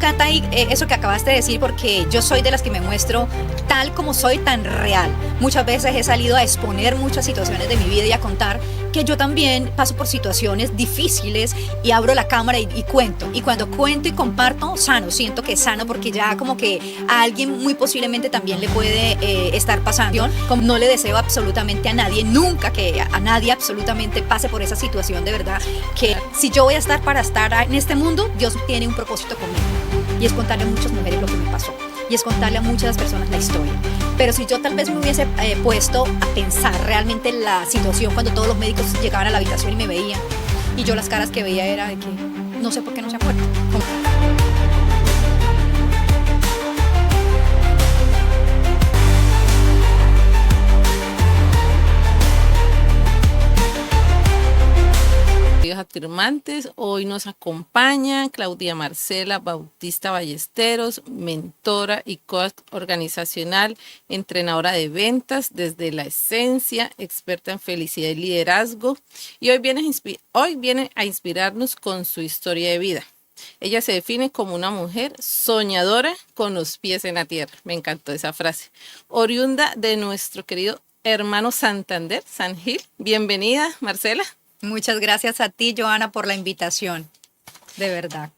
encanta ahí, eso que acabaste de decir, porque yo soy de las que me muestro tal como soy, tan real. Muchas veces he salido a exponer muchas situaciones de mi vida y a contar que yo también paso por situaciones difíciles y abro la cámara y cuento. Y cuando cuento y comparto, sano, siento que es sano porque ya como que a alguien muy posiblemente también le puede estar pasando. Como no le deseo absolutamente a nadie, nunca que a nadie absolutamente pase por esa situación, de verdad, que si yo voy a estar para estar en este mundo, Dios tiene un propósito conmigo. Y es contarle a muchas mujeres lo que me pasó. Y es contarle a muchas personas la historia. Pero si yo tal vez me hubiese puesto a pensar realmente la situación cuando todos los médicos llegaban a la habitación y me veían, y yo las caras que veía era de que no sé por qué no se ha muerto. Afirmantes, hoy nos acompaña Claudia Marcela Bautista Ballesteros, mentora y coach organizacional, entrenadora de ventas desde la esencia, experta en felicidad y liderazgo, y hoy viene a inspirarnos con su historia de vida. Ella se define como una mujer soñadora con los pies en la tierra. Me encantó esa frase. Oriunda de nuestro querido hermano Santander, San Gil. Bienvenida, Marcela. Muchas gracias a ti, Joana, por la invitación, de verdad.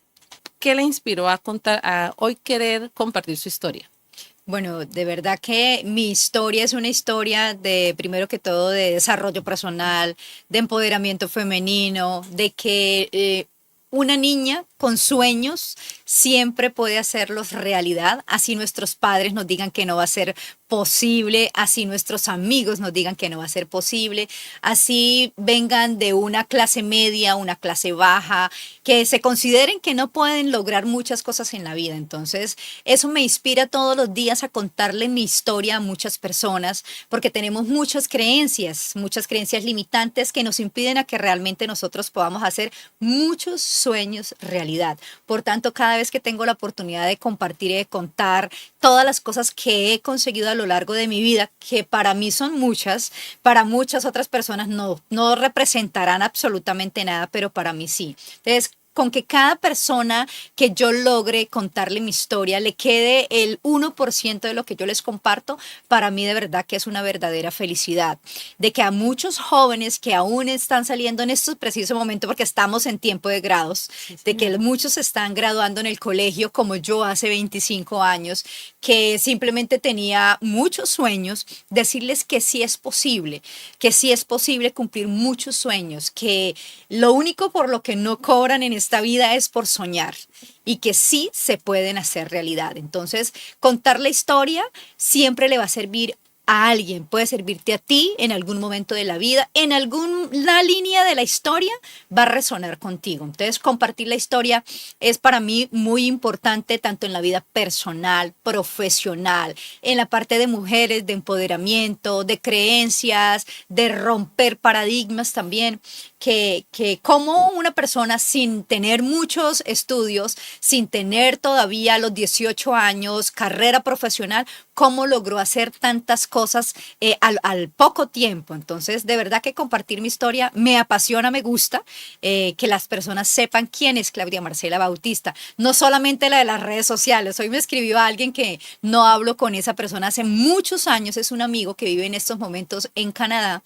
¿Qué le inspiró a hoy querer compartir su historia? Bueno, de verdad que mi historia es una historia de, primero que todo, de desarrollo personal, de empoderamiento femenino, de que una niña con sueños siempre puede hacerlos realidad, así nuestros padres nos digan que no va a ser posible, así nuestros amigos nos digan que no va a ser posible, así vengan de una clase media, una clase baja, que se consideren que no pueden lograr muchas cosas en la vida. Entonces, eso me inspira todos los días a contarle mi historia a muchas personas, porque tenemos muchas creencias limitantes que nos impiden a que realmente nosotros podamos hacer muchos sueños realidad. Por tanto, cada vez que tengo la oportunidad de compartir y de contar todas las cosas que he conseguido a lo largo de mi vida, que para mí son muchas, para muchas otras personas no representarán absolutamente nada, pero para mí sí. Entonces, con que cada persona que yo logre contarle mi historia le quede el 1% de lo que yo les comparto, para mí de verdad que es una verdadera felicidad. De que a muchos jóvenes que aún están saliendo en estos precisos momentos, porque estamos en tiempo de grados, de que muchos están graduando en el colegio como yo hace 25 años, que simplemente tenía muchos sueños, decirles que sí es posible cumplir muchos sueños, que lo único por lo que no cobran en esta vida es por soñar y que sí se pueden hacer realidad. Entonces, contar la historia siempre le va a servir a alguien, puede servirte a ti en algún momento de la vida, en alguna línea de la historia va a resonar contigo. Entonces, compartir la historia es para mí muy importante tanto en la vida personal, profesional, en la parte de mujeres, de empoderamiento, de creencias, de romper paradigmas también, que como una persona sin tener muchos estudios, sin tener todavía los 18 años, carrera profesional, cómo logró hacer tantas cosas al poco tiempo. Entonces, de verdad que compartir mi historia me apasiona, me gusta, que las personas sepan quién es Claudia Marcela Bautista, no solamente la de las redes sociales. Hoy me escribió alguien que no hablo con esa persona hace muchos años, es un amigo que vive en estos momentos en Canadá,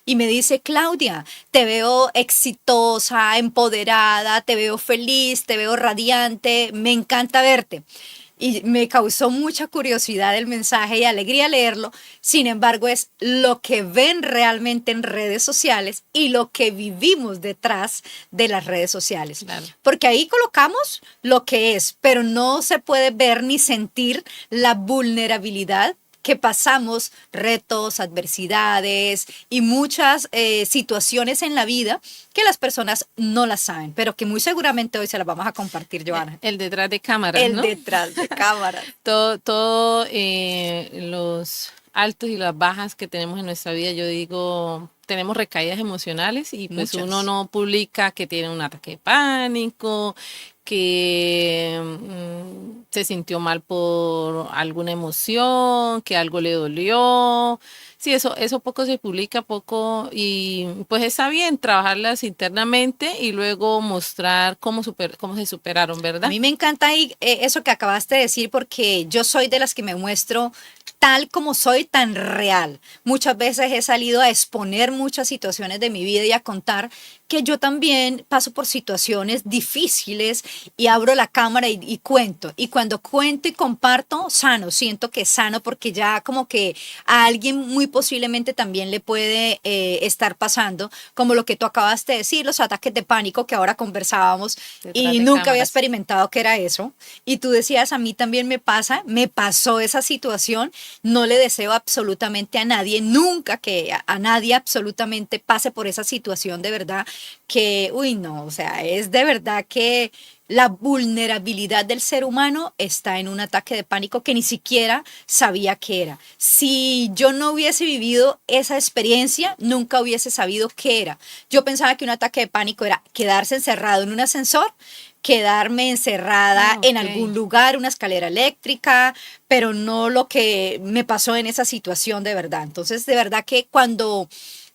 y me dice: Claudia, te veo exitosa, empoderada, te veo feliz, te veo radiante, me encanta verte. Y me causó mucha curiosidad el mensaje y alegría leerlo. Sin embargo, es lo que ven realmente en redes sociales y lo que vivimos detrás de las redes sociales. Claro. Porque ahí colocamos lo que es, pero no se puede ver ni sentir la vulnerabilidad que pasamos, retos, adversidades y muchas situaciones en la vida que las personas no las saben, pero que muy seguramente hoy se las vamos a compartir, Joana. El detrás de cámaras, El ¿no? detrás de cámaras. todo los altos y las bajas que tenemos en nuestra vida, yo digo, tenemos recaídas emocionales y pues muchas. Uno no publica que tiene un ataque de pánico, que se sintió mal por alguna emoción, que algo le dolió. Sí, eso poco se publica, poco, y pues está bien trabajarlas internamente y luego mostrar cómo se superaron, A ¿verdad? mí me encanta ahí, eso que acabaste de decir porque yo soy de las que me muestro tal como soy, tan real. Muchas veces he salido a exponer muchas situaciones de mi vida y a contar que yo también paso por situaciones difíciles y abro la cámara y cuento. Y cuando cuento y comparto, sano, siento que sano porque ya como que a alguien muy posiblemente también le puede estar pasando, como lo que tú acabaste de decir, los ataques de pánico que ahora conversábamos Detrás y de nunca había cámaras. experimentado que era eso. Y tú decías, a mí también me pasa, me pasó esa situación, no le deseo absolutamente a nadie, nunca que a nadie absolutamente pase por esa situación de verdad, que, uy, no, o sea, es de verdad que la vulnerabilidad del ser humano está en un ataque de pánico que ni siquiera sabía que era. Si yo no hubiese vivido esa experiencia, nunca hubiese sabido qué era. Yo pensaba que un ataque de pánico era quedarse encerrado en un ascensor, quedarme encerrada Ah, en ok. algún lugar, una escalera eléctrica, pero no lo que me pasó en esa situación de verdad. Entonces, de verdad que cuando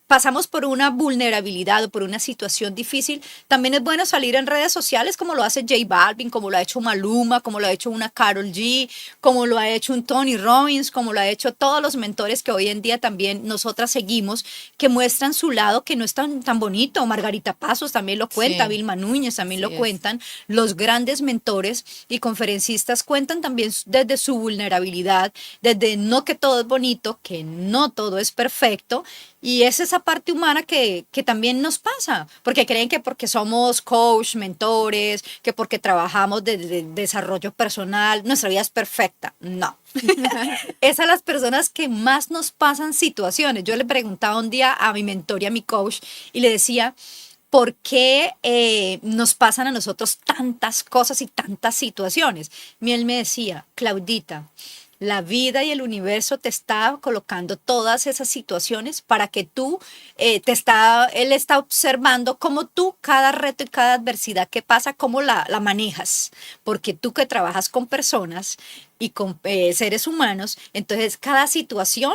pasamos por una vulnerabilidad o por una situación difícil, también es bueno salir en redes sociales como lo hace J Balvin, como lo ha hecho Maluma, como lo ha hecho una Karol G, como lo ha hecho un Tony Robbins, como lo ha hecho todos los mentores que hoy en día también nosotras seguimos, que muestran su lado que no es tan bonito. Margarita Pasos también lo cuenta, Sí, Vilma Núñez también lo así es. cuentan. Los grandes mentores y conferencistas cuentan también desde su vulnerabilidad, desde no que todo es bonito, que no todo es perfecto, y es esa parte humana que también nos pasa, porque creen que porque somos coach, mentores, que porque trabajamos de desarrollo personal, nuestra vida es perfecta. No. Es a las personas que más nos pasan situaciones. Yo le preguntaba un día a mi mentor y a mi coach y le decía, ¿por qué nos pasan a nosotros tantas cosas y tantas situaciones? Y él me decía, Claudita, la vida y el universo te está colocando todas esas situaciones para que tú, él está observando cómo tú cada reto y cada adversidad que pasa, cómo la manejas, porque tú que trabajas con personas y con seres humanos, entonces cada situación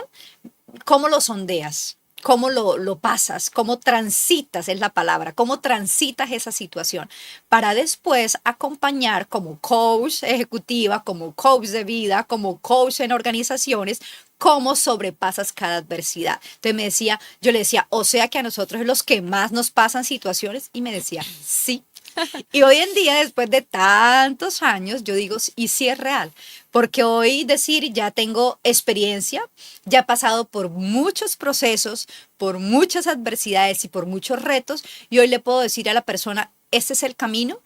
cómo lo sondeas, cómo lo pasas, cómo transitas, es la palabra, cómo transitas esa situación para después acompañar como coach ejecutiva, como coach de vida, como coach en organizaciones, cómo sobrepasas cada adversidad. Entonces me decía, yo le decía, o sea que a nosotros es los que más nos pasan situaciones y me decía, sí. Y hoy en día, después de tantos años, yo digo, y sí es real, porque hoy decir, ya tengo experiencia, ya he pasado por muchos procesos, por muchas adversidades y por muchos retos, y hoy le puedo decir a la persona, este es el camino,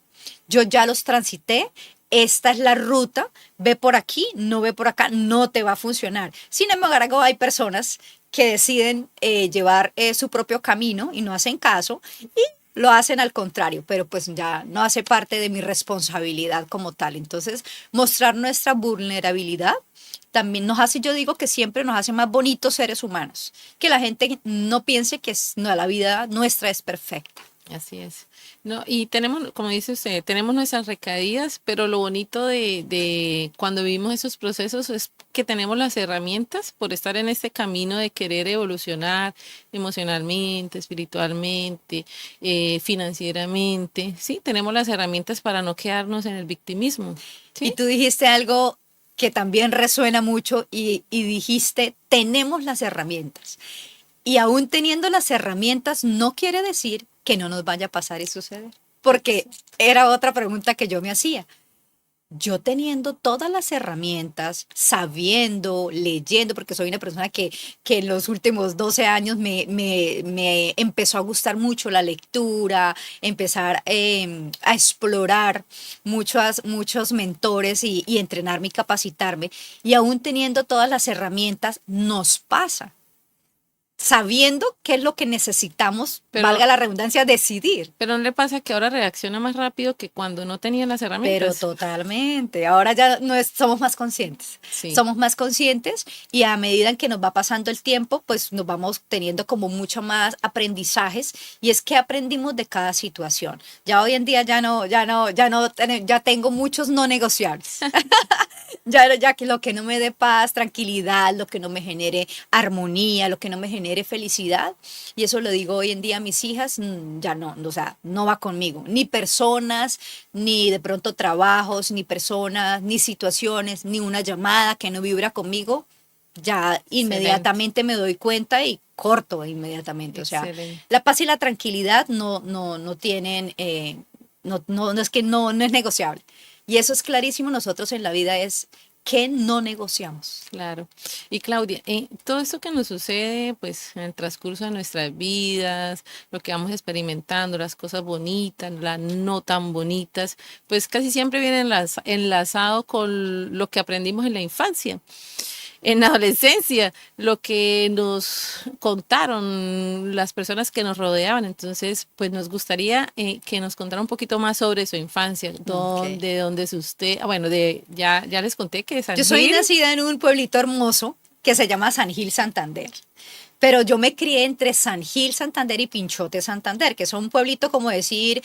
yo ya los transité, esta es la ruta, ve por aquí, no ve por acá, no te va a funcionar. Sin embargo, hay personas que deciden llevar su propio camino y no hacen caso y lo hacen al contrario, pero pues ya no hace parte de mi responsabilidad como tal. Entonces, mostrar nuestra vulnerabilidad también nos hace, yo digo que siempre nos hace más bonitos seres humanos, que la gente no piense que no, la vida nuestra es perfecta. Así es. No, y tenemos, como dice usted, tenemos nuestras recaídas, pero lo bonito de cuando vivimos esos procesos es que tenemos las herramientas por estar en este camino de querer evolucionar emocionalmente, espiritualmente, financieramente. Sí, tenemos las herramientas para no quedarnos en el victimismo. Y Sí, tú dijiste algo que también resuena mucho y dijiste, tenemos las herramientas. Y aún teniendo las herramientas, no quiere decir que no nos vaya a pasar y suceder. Porque era otra pregunta que yo me hacía. Yo teniendo todas las herramientas, sabiendo, leyendo, porque soy una persona que en los últimos 12 años me empezó a gustar mucho la lectura, empezar a explorar muchos mentores y entrenarme y capacitarme. Y aún teniendo todas las herramientas, nos pasa. sabiendo qué es lo que necesitamos, Pero- valga la redundancia, decidir. Pero ¿no le pasa que ahora reacciona más rápido que cuando no tenía las Pero herramientas? totalmente. Ahora ya no somos más conscientes. Sí. Somos más conscientes y a medida en que nos va pasando el tiempo, pues nos vamos teniendo como mucho más aprendizajes y es que aprendimos de cada situación. Ya hoy en día ya tengo muchos no negociables. Ya que lo que no me dé paz, tranquilidad, lo que no me genere armonía, lo que no me genere felicidad, y eso lo digo hoy en día a mis hijas, ya no, o sea, no va conmigo, ni personas, ni de pronto trabajos, ni personas, ni situaciones, ni una llamada que no vibra conmigo, ya inmediatamente me doy cuenta y corto inmediatamente. O sea, Excelente. la paz y la tranquilidad no tienen, no es que no es negociable. Y eso es clarísimo, nosotros en la vida es que no negociamos. Claro. Y Claudia, todo esto que nos sucede, pues, en el transcurso de nuestras vidas, lo que vamos experimentando, las cosas bonitas, las no tan bonitas, pues casi siempre viene enlazado con lo que aprendimos en la infancia. En la adolescencia, lo que nos contaron las personas que nos rodeaban. Entonces, pues nos gustaría que nos contara un poquito más sobre su infancia, dónde es usted. Bueno, ya les conté que de San Yo soy Gil. nacida en un pueblito hermoso que se llama San Gil, Santander. Pero yo me crié entre San Gil, Santander y Pinchote, Santander, que son un pueblito como decir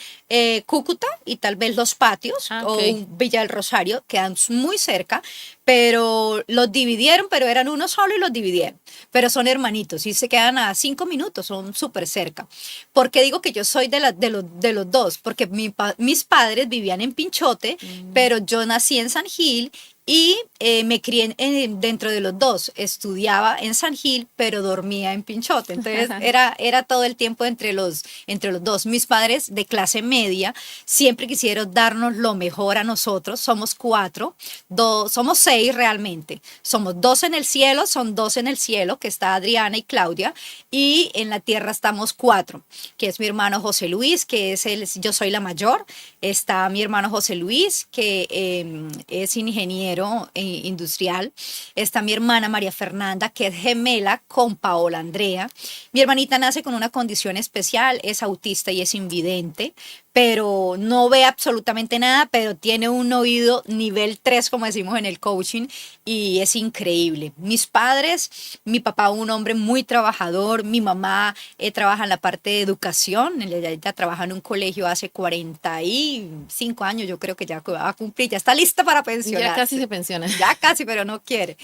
Cúcuta y tal vez Los Patios o Villa del Rosario, quedan muy cerca, pero los dividieron, pero eran uno solo y los dividieron. Pero son hermanitos y se quedan a 5 minutos, son súper cerca. ¿Por qué digo que yo soy de los dos? Porque mis padres vivían en Pinchote, pero yo nací en San Gil y me crié dentro de los dos. Estudiaba en San Gil, pero dormía en Pinchote. Entonces era todo el tiempo entre los dos. Mis padres de clase media siempre quisieron darnos lo mejor a nosotros. Somos 4, somos 6 realmente. Somos 2 en el cielo, son 2 en el cielo, que está Adriana y Claudia, y en la tierra estamos 4, que es mi hermano José Luis, que yo soy la mayor. Está mi hermano José Luis, que es ingeniero industrial. Está mi hermana María Fernanda, que es gemela con Paola Andrea. Mi hermanita nace con una condición especial, es autista y es invidente, pero no ve absolutamente nada, pero tiene un oído nivel 3, como decimos en el coaching, y es increíble. Mis padres, mi papá un hombre muy trabajador, mi mamá trabaja en la parte de educación, ella trabaja en un colegio hace 45 años, yo creo que ya va a cumplir, ya está lista para pensionarse. Ya casi se pensiona. Ya casi, pero no quiere.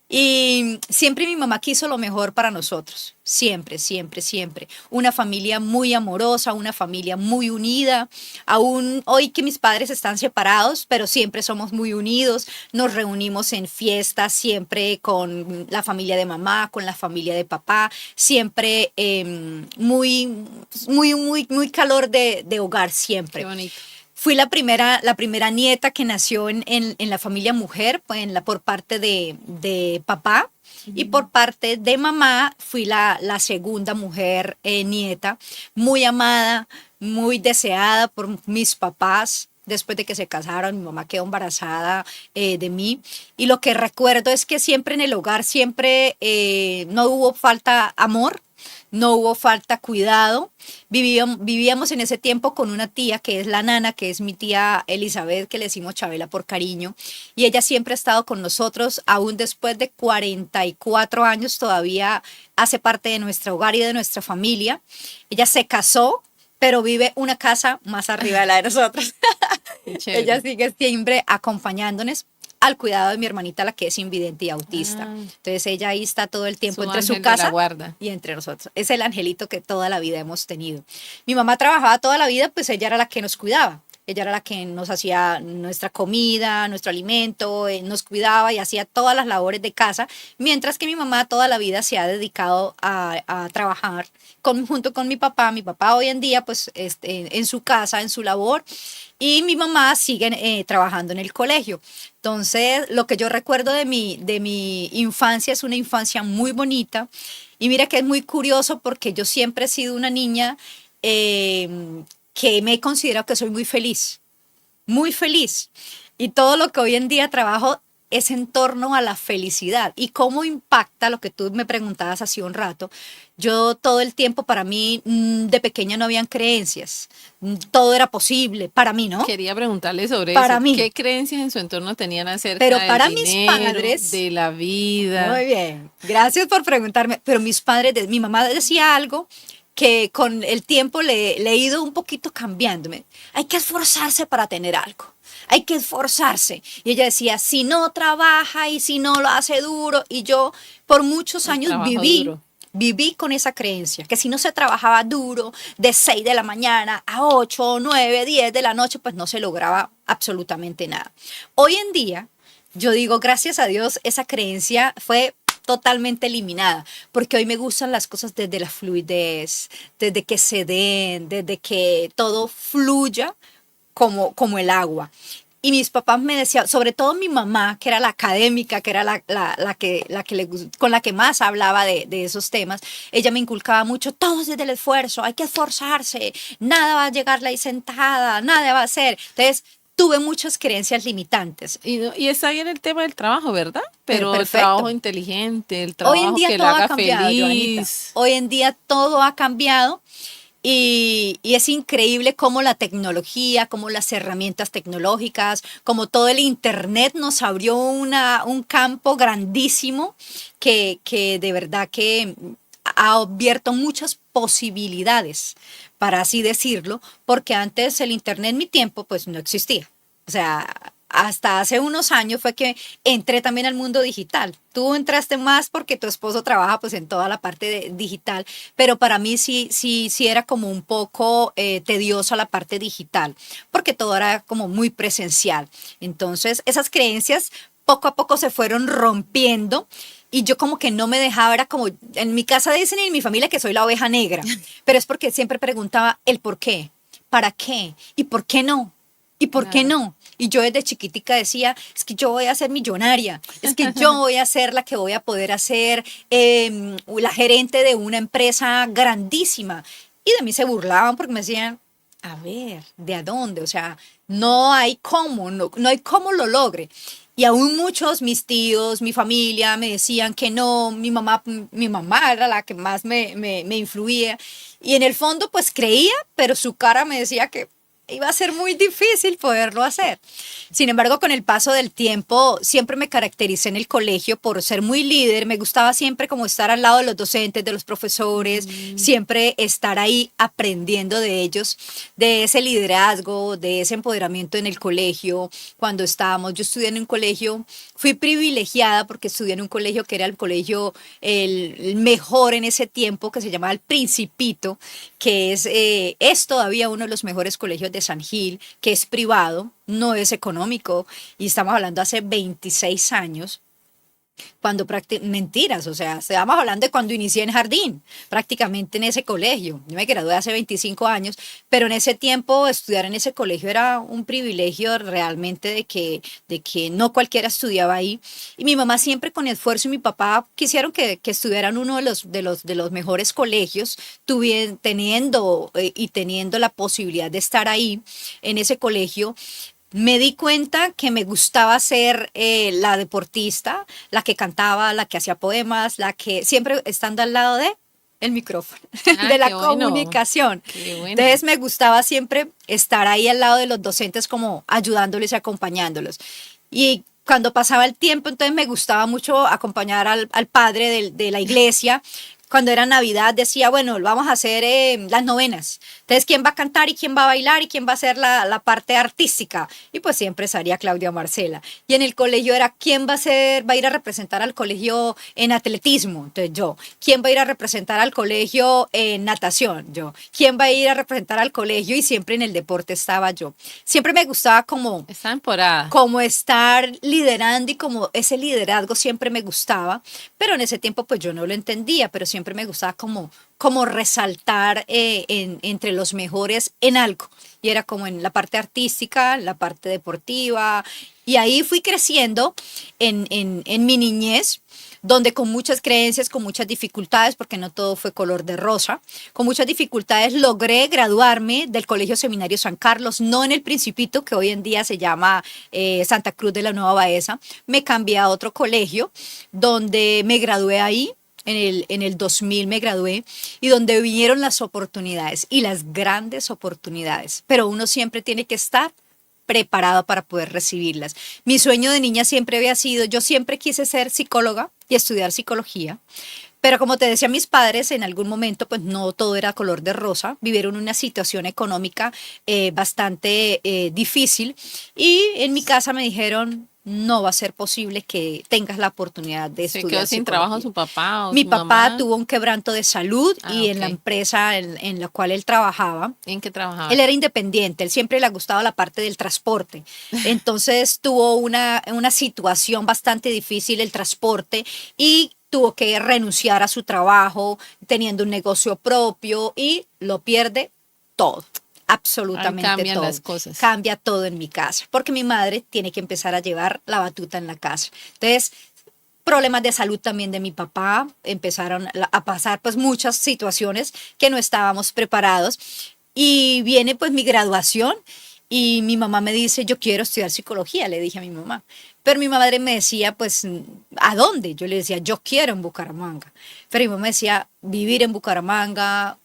Y siempre mi mamá quiso lo mejor para nosotros, siempre, siempre, siempre. Una familia muy amorosa, una familia muy unida. Aún hoy que mis padres están separados, pero siempre somos muy unidos. Nos reunimos en fiestas, siempre con la familia de mamá, con la familia de papá, siempre muy calor de hogar, siempre. Qué bonito. Fui la primera nieta que nació en la familia mujer, pues, por parte de papá. Y por parte de mamá fui la segunda mujer nieta, muy amada, muy deseada por mis papás. Después de que se casaron, mi mamá quedó embarazada de mí. Y lo que recuerdo es que siempre en el hogar, siempre no hubo falta amor, no hubo falta cuidado. Vivíamos en ese tiempo con una tía que es la nana, que es mi tía Elizabeth, que le decimos Chabela por cariño, y ella siempre ha estado con nosotros, aún después de 44 años todavía hace parte de nuestro hogar y de nuestra familia. Ella se casó, pero vive una casa más arriba de la de nosotros. Ella sigue siempre acompañándonos al cuidado de mi hermanita, la que es invidente y autista. Entonces ella ahí está todo el tiempo entre su casa y entre nosotros. Es el angelito que toda la vida hemos tenido. Mi mamá trabajaba toda la vida, pues ella era la que nos cuidaba. Ella era la que nos hacía nuestra comida, nuestro alimento, nos cuidaba y hacía todas las labores de casa, mientras que mi mamá toda la vida se ha dedicado a trabajar junto con mi papá. Mi papá hoy en día, pues, en su casa, en su labor, y mi mamá sigue trabajando en el colegio. Entonces, lo que yo recuerdo de mi infancia es una infancia muy bonita. Y mira que es muy curioso porque yo siempre he sido una niña que me considero que soy muy feliz. Muy feliz. Y todo lo que hoy en día trabajo es en torno a la felicidad y cómo impacta lo que tú me preguntabas hace un rato. Yo todo el tiempo, para mí, de pequeña no habían creencias, todo era posible, para mí, ¿no? Quería preguntarle sobre Para eso. mí, ¿Qué creencias en su entorno tenían pero acerca del para mis dinero, padres, de la vida? muy bien, gracias por preguntarme, pero mis padres, mi mamá decía algo que con el tiempo le he ido un poquito cambiándome. Hay que esforzarse para tener algo. Hay que esforzarse. Y ella decía, si no trabaja y si no lo hace duro. Y yo por muchos El años trabajo duro. viví con esa creencia, que si no se trabajaba duro, de 6 de la mañana a 8, 9, 10 de la noche, pues no se lograba absolutamente nada. Hoy en día, yo digo, gracias a Dios, esa creencia fue totalmente eliminada, porque hoy me gustan las cosas desde la fluidez, desde que se den, desde que todo fluya como el agua. Y mis papás me decían, sobre todo mi mamá, que era la académica, que era con la que más hablaba de esos temas, ella me inculcaba mucho, todo es desde el esfuerzo, hay que esforzarse, nada va a llegar ahí sentada, nada va a ser. Entonces, tuve muchas creencias limitantes. Y está bien el tema del trabajo, ¿verdad? Pero Pero el perfecto. trabajo inteligente, el Hoy en trabajo día que todo la ha haga cambiado, Joanita. feliz. Hoy en día todo ha cambiado y es increíble cómo la tecnología, cómo las herramientas tecnológicas, como todo el Internet nos abrió un campo grandísimo que de verdad que ha abierto muchas posibilidades, para así decirlo, porque antes el Internet en mi tiempo pues no existía. O sea, hasta hace unos años fue que entré también al mundo digital. Tú entraste más porque tu esposo trabaja pues en toda la parte digital, pero para mí sí era como un poco tediosa la parte digital, porque todo era como muy presencial. Entonces, esas creencias poco a poco se fueron rompiendo y yo como que no me dejaba, era como, en mi casa dicen y en mi familia que soy la oveja negra, pero es porque siempre preguntaba el por qué, para qué y por qué no. ¿Y por qué Claro. no? Y yo desde chiquitica decía, es que yo voy a ser millonaria, es que yo voy a ser la que voy a poder hacer la gerente de una empresa grandísima. Y de mí se burlaban porque me decían, a ver, ¿de a dónde? O sea, no hay cómo, no hay cómo lo logre. Y aún muchos, mis tíos, mi familia, me decían que no, mi mamá era la que más me influía. Y en el fondo, pues creía, pero su cara me decía que iba a ser muy difícil poderlo hacer. Sin embargo, con el paso del tiempo, siempre me caractericé en el colegio por ser muy líder. Me gustaba siempre como estar al lado de los docentes, de los profesores, siempre estar ahí aprendiendo de ellos, de ese liderazgo, de ese empoderamiento en el colegio. Cuando yo estudié en un colegio, fui privilegiada porque estudié en un colegio que era el colegio el mejor en ese tiempo, que se llamaba El Principito, que es todavía uno de los mejores colegios de San Gil, que es privado, no es económico, y estamos hablando hace 26 años, cuando mentiras, o sea, estamos hablando de cuando inicié en jardín, prácticamente en ese colegio. Yo me gradué hace 25 años, pero en ese tiempo estudiar en ese colegio era un privilegio realmente de que no cualquiera estudiaba ahí. Y mi mamá siempre con esfuerzo y mi papá quisieron que estudiaran uno de los mejores colegios, teniendo la posibilidad de estar ahí en ese colegio. Me di cuenta que me gustaba ser la deportista, la que cantaba, la que hacía poemas, la que siempre estando al lado de el micrófono, Ah, de la qué bueno. comunicación. Qué bueno. Entonces me gustaba siempre estar ahí al lado de los docentes como ayudándoles y acompañándolos. Y cuando pasaba el tiempo, entonces me gustaba mucho acompañar al padre de la iglesia. Cuando era Navidad decía, bueno, vamos a hacer las novenas. Entonces, ¿quién va a cantar y quién va a bailar y quién va a hacer la parte artística? Y pues siempre salía Claudia Marcela. Y en el colegio era, ¿quién va a ir a representar al colegio en atletismo? Entonces yo. ¿Quién va a ir a representar al colegio en natación? Yo. ¿Quién va a ir a representar al colegio? Y siempre en el deporte estaba yo. Siempre me gustaba Está temporada. como estar liderando y como ese liderazgo siempre me gustaba, pero en ese tiempo pues yo no lo entendía, pero siempre me gustaba como resaltar entre los mejores en algo. Y era como en la parte artística, la parte deportiva. Y ahí fui creciendo en mi niñez. donde con muchas creencias, con muchas dificultades, porque no todo fue color de rosa, con muchas dificultades logré graduarme del Colegio Seminario San Carlos, no en el Principito, que hoy en día se llama Santa Cruz de la Nueva Baeza. Me cambié a otro colegio donde me gradué ahí. En el 2000 me gradué y donde vinieron las oportunidades y las grandes oportunidades, pero uno siempre tiene que estar preparado para poder recibirlas. Mi sueño de niña siempre había sido, yo siempre quise ser psicóloga y estudiar psicología, pero como te decía, mis padres en algún momento, pues no todo era color de rosa, vivieron una situación económica bastante difícil y en mi casa me dijeron, no va a ser posible que tengas la oportunidad de ¿Se estudiar quedó sin psicología. trabajo su papá o Mi su papá mamá? tuvo un quebranto de salud y en la Ok. empresa en la cual él trabajaba, ¿En qué trabajaba? él era independiente, él siempre le ha gustado la parte del transporte. Entonces tuvo una situación bastante difícil el transporte y tuvo que renunciar a su trabajo, teniendo un negocio propio y lo pierde todo. Ahí Absolutamente cambian todo. las cosas. Cambia todo en mi casa, porque mi madre tiene que empezar a llevar la batuta en la casa. Entonces, problemas de salud también de mi papá, empezaron a pasar pues muchas situaciones que no estábamos preparados y viene pues mi graduación y mi mamá me dice, yo quiero estudiar psicología, le dije a mi mamá. Pero mi madre me decía, pues, ¿a dónde? Yo le decía, yo quiero en Bucaramanga. Pero mi mamá me decía, vivir en Bucaramanga,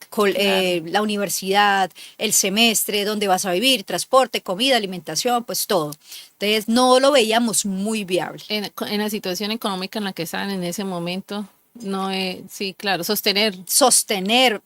Claro. la universidad, el semestre, dónde vas a vivir, transporte, comida, alimentación, pues todo. Entonces no lo veíamos muy viable. En la situación económica en la que estaban en ese momento, no es, sí, claro, sostener. Sostener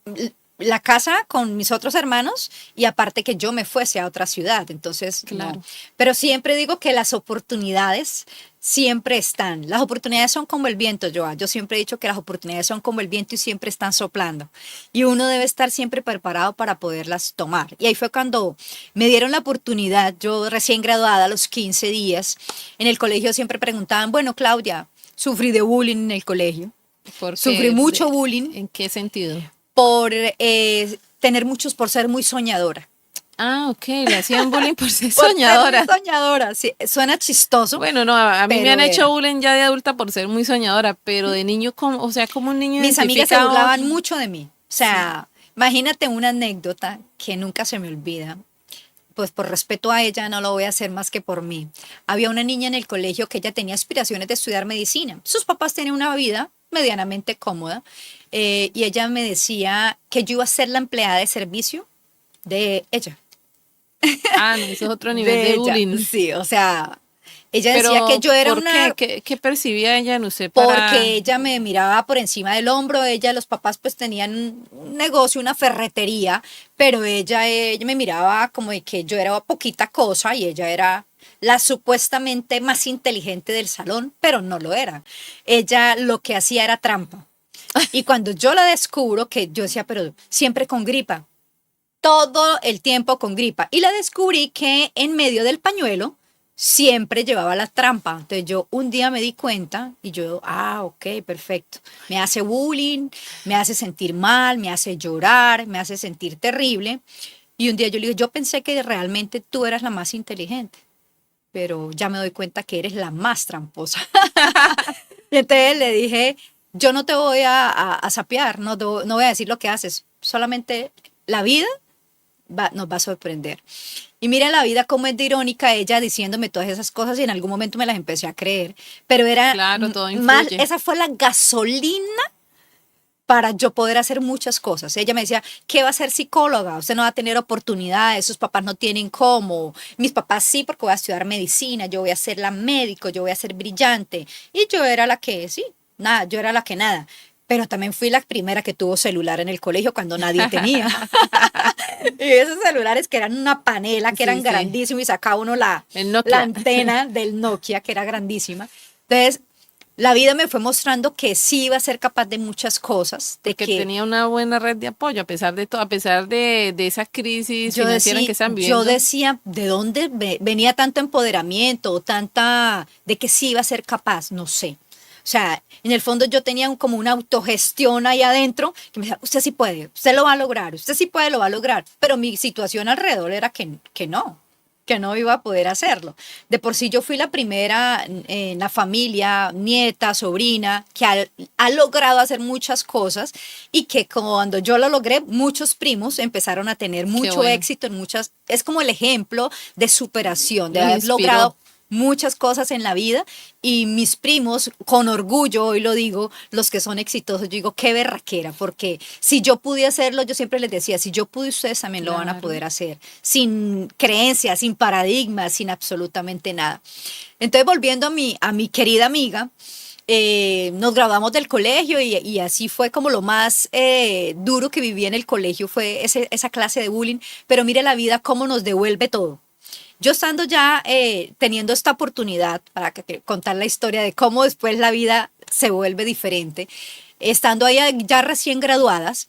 la casa con mis otros hermanos y aparte que yo me fuese a otra ciudad, entonces Claro. no. Pero siempre digo que las oportunidades siempre están. Las oportunidades son como el viento, Joa. Yo siempre he dicho que las oportunidades son como el viento y siempre están soplando. Y uno debe estar siempre preparado para poderlas tomar. Y ahí fue cuando me dieron la oportunidad, yo recién graduada a los 15 días, en el colegio siempre preguntaban, bueno, Claudia, sufrí de bullying en el colegio. Sufrí Porque, mucho bullying ¿en qué sentido? por por ser muy soñadora. Ah, ok, le hacían bullying por ser Por ser soñadora. muy soñadora, sí, suena chistoso, Bueno, no, a mí me pero han hecho era. bullying ya de adulta por ser muy soñadora, pero de niño, como, o sea, como un niño Mis amigas se identifica a burlaban otro. mucho de mí. O Sí, sea, imagínate una anécdota que nunca se me olvida. Pues por respeto a ella no lo voy a hacer más que por mí. Había una niña en el colegio que ella tenía aspiraciones de estudiar medicina. Sus papás tenían una vida medianamente cómoda y ella me decía que yo iba a ser la empleada de servicio de ella. ah, no, eso es otro nivel De de ella, bullying. sí, o sea, ella decía que Pero, yo era ¿por qué? una, ¿Qué percibía ella en usted porque para...? ella me miraba por encima del hombro, ella, los papás pues tenían un negocio, una ferretería, pero ella me miraba como de que yo era poquita cosa y ella era la supuestamente más inteligente del salón, pero no lo era. Ella lo que hacía era trampa. Y cuando yo la descubro, que yo decía, pero siempre con gripa, todo el tiempo con gripa. Y la descubrí que en medio del pañuelo siempre llevaba la trampa. Entonces yo un día me di cuenta y yo, ok, perfecto. Me hace bullying, me hace sentir mal, me hace llorar, me hace sentir terrible. Y un día yo le dije, yo pensé que realmente tú eras la más inteligente, pero ya me doy cuenta que eres la más tramposa. Y entonces le dije, yo no te voy a sapear, no voy a decir lo que haces, solamente la vida nos va a sorprender. Y mira la vida cómo es de irónica ella diciéndome todas esas cosas y en algún momento me las empecé a creer, pero era Claro, todo más, influye. esa fue la gasolina para yo poder hacer muchas cosas. Ella me decía, ¿qué va a ser psicóloga? Usted no va a tener oportunidades, sus papás no tienen cómo. Mis papás sí, porque voy a estudiar medicina, yo voy a ser la médico, yo voy a ser brillante. Y yo era la que, sí, nada, yo era la que nada. Pero también fui la primera que tuvo celular en el colegio cuando nadie tenía. Y esos celulares que eran una panela, que Sí, eran sí. grandísimos y sacaba uno la El Nokia. antena del Nokia, que era grandísima. Entonces, la vida me fue mostrando que sí iba a ser capaz de muchas cosas, de Que que tenía una buena red de apoyo, a pesar de todo, a pesar de esa crisis financiera en que están yo viviendo. decía, ¿de dónde venía tanto empoderamiento o tanta, de que sí iba a ser capaz? No sé. O sea, en el fondo yo tenía como una autogestión ahí adentro que me decía, usted sí puede, usted lo va a lograr, usted sí puede, lo va a lograr. Pero mi situación alrededor era que no, que no iba a poder hacerlo. De por sí yo fui la primera en la familia, nieta, sobrina, que ha logrado hacer muchas cosas y que cuando yo lo logré, muchos primos empezaron a tener Qué mucho bueno. éxito en muchas, es como el ejemplo de superación, de Los haber inspiró. logrado muchas cosas en la vida y mis primos, con orgullo, hoy lo digo, los que son exitosos, yo digo, qué berraquera, porque si yo pude hacerlo, yo siempre les decía, si yo pude, ustedes también lo van a Claro. poder hacer, sin creencias, sin paradigmas, sin absolutamente nada. Entonces, volviendo a mi querida amiga, nos graduamos del colegio y así fue como lo más duro que viví en el colegio, fue esa clase de bullying, pero mire la vida cómo nos devuelve todo. Yo estando ya teniendo esta oportunidad para contar la historia de cómo después la vida se vuelve diferente, estando ahí ya recién graduadas,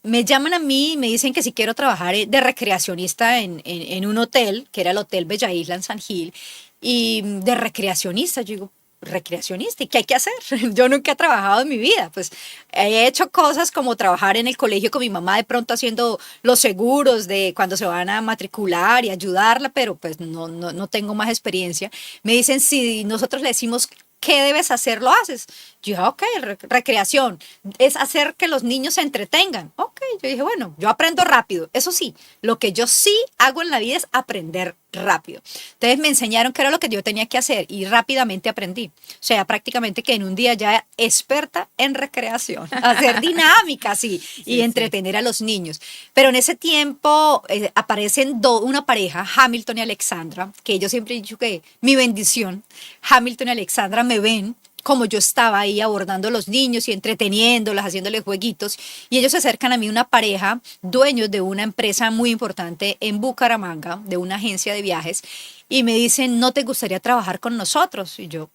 me llaman a mí y me dicen que si quiero trabajar de recreacionista en un hotel, que era el Hotel Bella Isla en San Gil, y de recreacionista, yo digo, recreacionista, ¿y qué hay que hacer? Yo nunca he trabajado en mi vida, pues he hecho cosas como trabajar en el colegio con mi mamá de pronto haciendo los seguros de cuando se van a matricular y ayudarla, pero pues no tengo más experiencia. Me dicen, si nosotros le decimos qué debes hacer, lo haces. Yo dije, ok, recreación, es hacer que los niños se entretengan. Ok, yo dije, bueno, yo aprendo rápido. Eso sí, lo que yo sí hago en la vida es aprender rápido. Entonces me enseñaron qué era lo que yo tenía que hacer y rápidamente aprendí. O sea, prácticamente que en un día ya experta en recreación, hacer dinámicas y entretener a los niños. Pero en ese tiempo aparecen una pareja, Hamilton y Alexandra, que yo siempre he dicho que mi bendición, Hamilton y Alexandra me ven como yo estaba ahí abordando a los niños y entreteniéndolos, haciéndoles jueguitos, y ellos se acercan a mí, una pareja, dueños de una empresa muy importante en Bucaramanga, de una agencia de viajes, y me dicen, ¿no te gustaría trabajar con nosotros? Y yo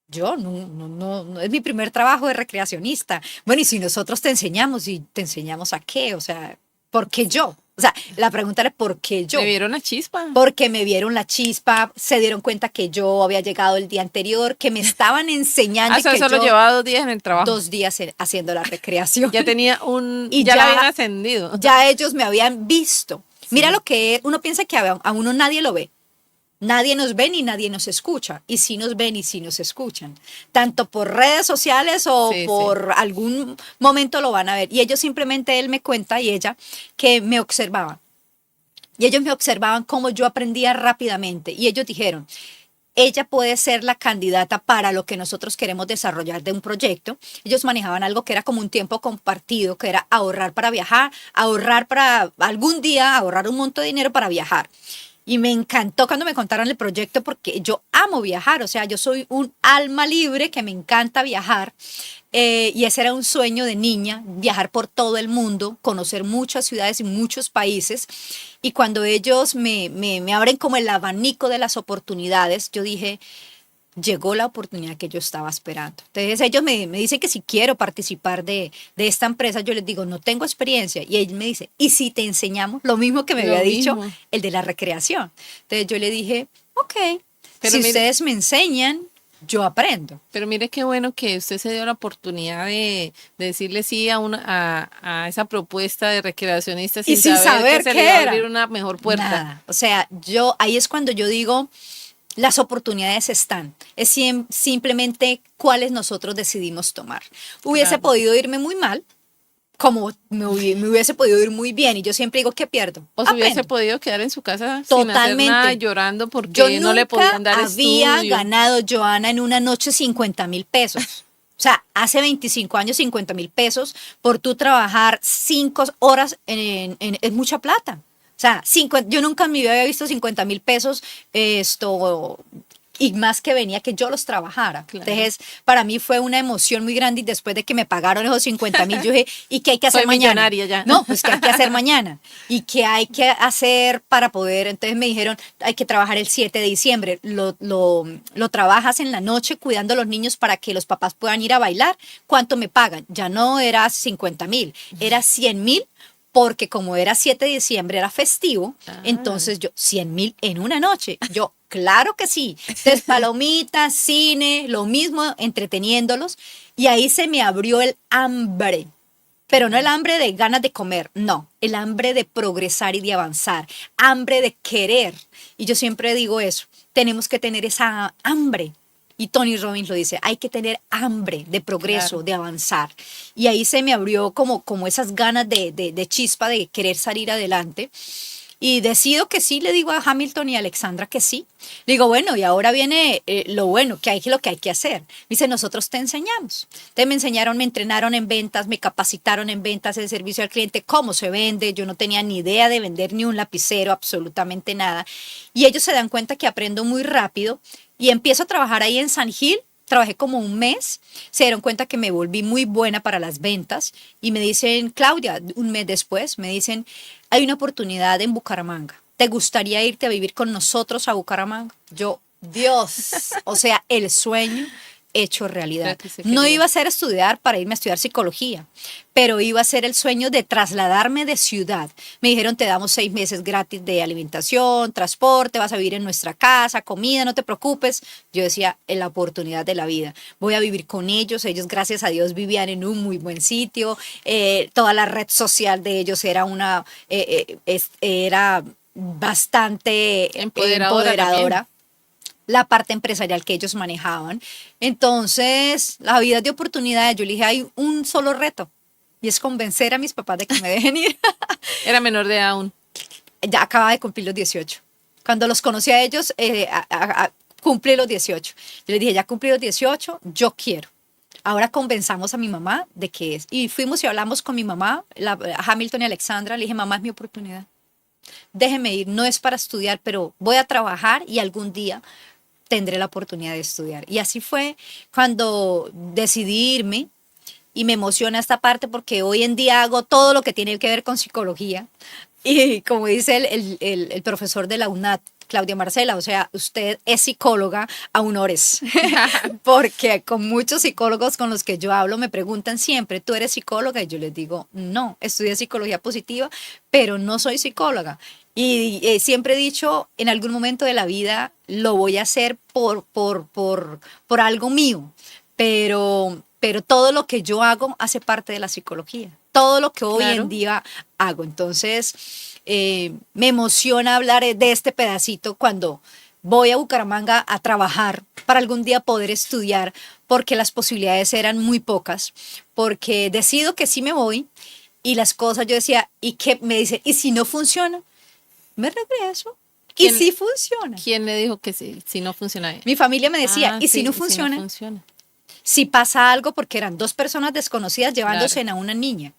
no es mi primer trabajo de recreacionista. Bueno, y si nosotros te enseñamos, ¿y te enseñamos a qué? O sea, ¿por qué yo? O sea, la pregunta era ¿por qué yo? Me vieron la chispa. Porque me vieron la chispa, se dieron cuenta que yo había llegado el día anterior, que me estaban enseñando. O sea, que solo yo llevaba 2 días en el trabajo. 2 días haciendo la recreación. Ya tenía Y ya la habían ascendido. Ya ellos me habían visto. Mira lo que es, uno piensa que a uno nadie lo ve. Nadie nos ve ni nadie nos escucha. Y sí nos ven y sí nos escuchan. Tanto por redes sociales o por algún momento lo van a ver. Y ellos simplemente, él me cuenta y ella, que me observaban. Y ellos me observaban cómo yo aprendía rápidamente. Y ellos dijeron, ella puede ser la candidata para lo que nosotros queremos desarrollar de un proyecto. Ellos manejaban algo que era como un tiempo compartido, que era ahorrar para viajar, ahorrar para algún día, ahorrar un monto de dinero para viajar. Y me encantó cuando me contaron el proyecto porque yo amo viajar, o sea, yo soy un alma libre que me encanta viajar. Y ese era un sueño de niña, viajar por todo el mundo, conocer muchas ciudades y muchos países. Y cuando ellos me abren como el abanico de las oportunidades, yo dije, llegó la oportunidad que yo estaba esperando. Entonces ellos me dicen que si quiero participar de esta empresa, yo les digo, no tengo experiencia. Y ellos me dicen, ¿y si te enseñamos? Lo mismo que me había dicho el de la recreación. Entonces yo le dije, ok, pero si ustedes me enseñan, yo aprendo. Pero mire qué bueno que usted se dio la oportunidad de decirle sí a esa propuesta de recreacionista sin saber que se le iba a abrir una mejor puerta. Nada. O sea, ahí es cuando yo digo, las oportunidades están. Es simplemente cuáles nosotros decidimos tomar. Hubiese podido irme muy mal, como me hubiese podido ir muy bien. Y yo siempre digo, ¿qué pierdo? O se hubiese podido quedar en su casa totalmente, sin hacer nada, llorando porque yo no le podían dar había estudio. ganado, Joana, en una noche 50,000 pesos. O sea, hace 25 años 50,000 pesos por tú trabajar 5 horas es mucha plata. O sea, yo nunca en mi vida había visto 50,000 pesos y más que venía que yo los trabajara. Claro. Entonces, para mí fue una emoción muy grande y después de que me pagaron esos 50,000, yo dije, ¿y qué hay que hacer Soy mañana? Millonaria ya. No, pues ¿qué hay que hacer mañana? ¿Y qué hay que hacer para poder? Entonces me dijeron, hay que trabajar el 7 de diciembre. Lo trabajas en la noche cuidando a los niños para que los papás puedan ir a bailar. ¿Cuánto me pagan? Ya no era 50,000, era 100,000. Porque como era 7 de diciembre, era festivo, entonces yo, 100,000 en una noche. Yo, claro que sí. Entonces, palomitas, cine, lo mismo, entreteniéndolos. Y ahí se me abrió el hambre Pero no el hambre de ganas de comer, no, el hambre de progresar y de avanzar, hambre de querer. Y yo siempre digo eso, tenemos que tener esa hambre. Y Tony Robbins lo dice, hay que tener hambre de progreso, Claro. de avanzar. Y ahí se me abrió como esas ganas de chispa de querer salir adelante. Y decido que sí, le digo a Hamilton y a Alexandra que sí. Le digo, bueno, y ahora viene lo bueno, lo que hay que hacer. Me dice, nosotros te enseñamos. Te me enseñaron, me entrenaron en ventas, me capacitaron en ventas, en servicio al cliente, cómo se vende. Yo no tenía ni idea de vender ni un lapicero, absolutamente nada. Y ellos se dan cuenta que aprendo muy rápido y empiezo a trabajar ahí en San Gil. Trabajé como un mes, se dieron cuenta que me volví muy buena para las ventas y me dicen, Claudia, un mes después, me dicen, hay una oportunidad en Bucaramanga. ¿Te gustaría irte a vivir con nosotros a Bucaramanga? Yo, Dios, o sea, el sueño hecho realidad. Lo que se No quería. iba a ser estudiar para irme a estudiar psicología, pero iba a ser el sueño de trasladarme de ciudad. Me dijeron, te damos 6 meses gratis de alimentación, transporte, vas a vivir en nuestra casa, comida, no te preocupes. Yo decía, es la oportunidad de la vida. Voy a vivir con ellos. Ellos, gracias a Dios, vivían en un muy buen sitio. Toda la red social de ellos era era bastante empoderadora. La parte empresarial que ellos manejaban. Entonces, la vida de oportunidades, yo le dije, hay un solo reto y es convencer a mis papás de que me dejen ir. Era menor de edad aún. Ya acaba de cumplir los 18. Cuando los conocí a ellos, cumplí los 18. Yo les dije, ya cumplí los 18, yo quiero. Ahora convenzamos a mi mamá de que es. Y fuimos y hablamos con mi mamá, Hamilton y Alexandra. Le dije, mamá, es mi oportunidad. Déjeme ir, no es para estudiar, pero voy a trabajar y algún día tendré la oportunidad de estudiar. Y así fue cuando decidí irme y me emociona esta parte porque hoy en día hago todo lo que tiene que ver con psicología. Y como dice el profesor de la UNAD, Claudia Marcela, o sea, usted es psicóloga a honores, porque con muchos psicólogos con los que yo hablo me preguntan siempre, ¿tú eres psicóloga? Y yo les digo, no, estudié psicología positiva, pero no soy psicóloga. Y siempre he dicho, en algún momento de la vida lo voy a hacer por algo mío, pero todo lo que yo hago hace parte de la psicología, todo lo que hoy Claro. en día hago. Entonces, me emociona hablar de este pedacito cuando voy a Bucaramanga a trabajar para algún día poder estudiar, porque las posibilidades eran muy pocas, porque decido que sí me voy y las cosas yo decía, ¿y qué? Me dicen, ¿y si no funciona? Me regreso. ¿Y ¿Quién- si funciona? ¿Quién le dijo que sí, si no funciona? Mi familia me decía, Ah, ¿y si sí, no y si no funciona? funciona. Si pasa algo, porque eran 2 personas desconocidas llevándose Claro. a una niña,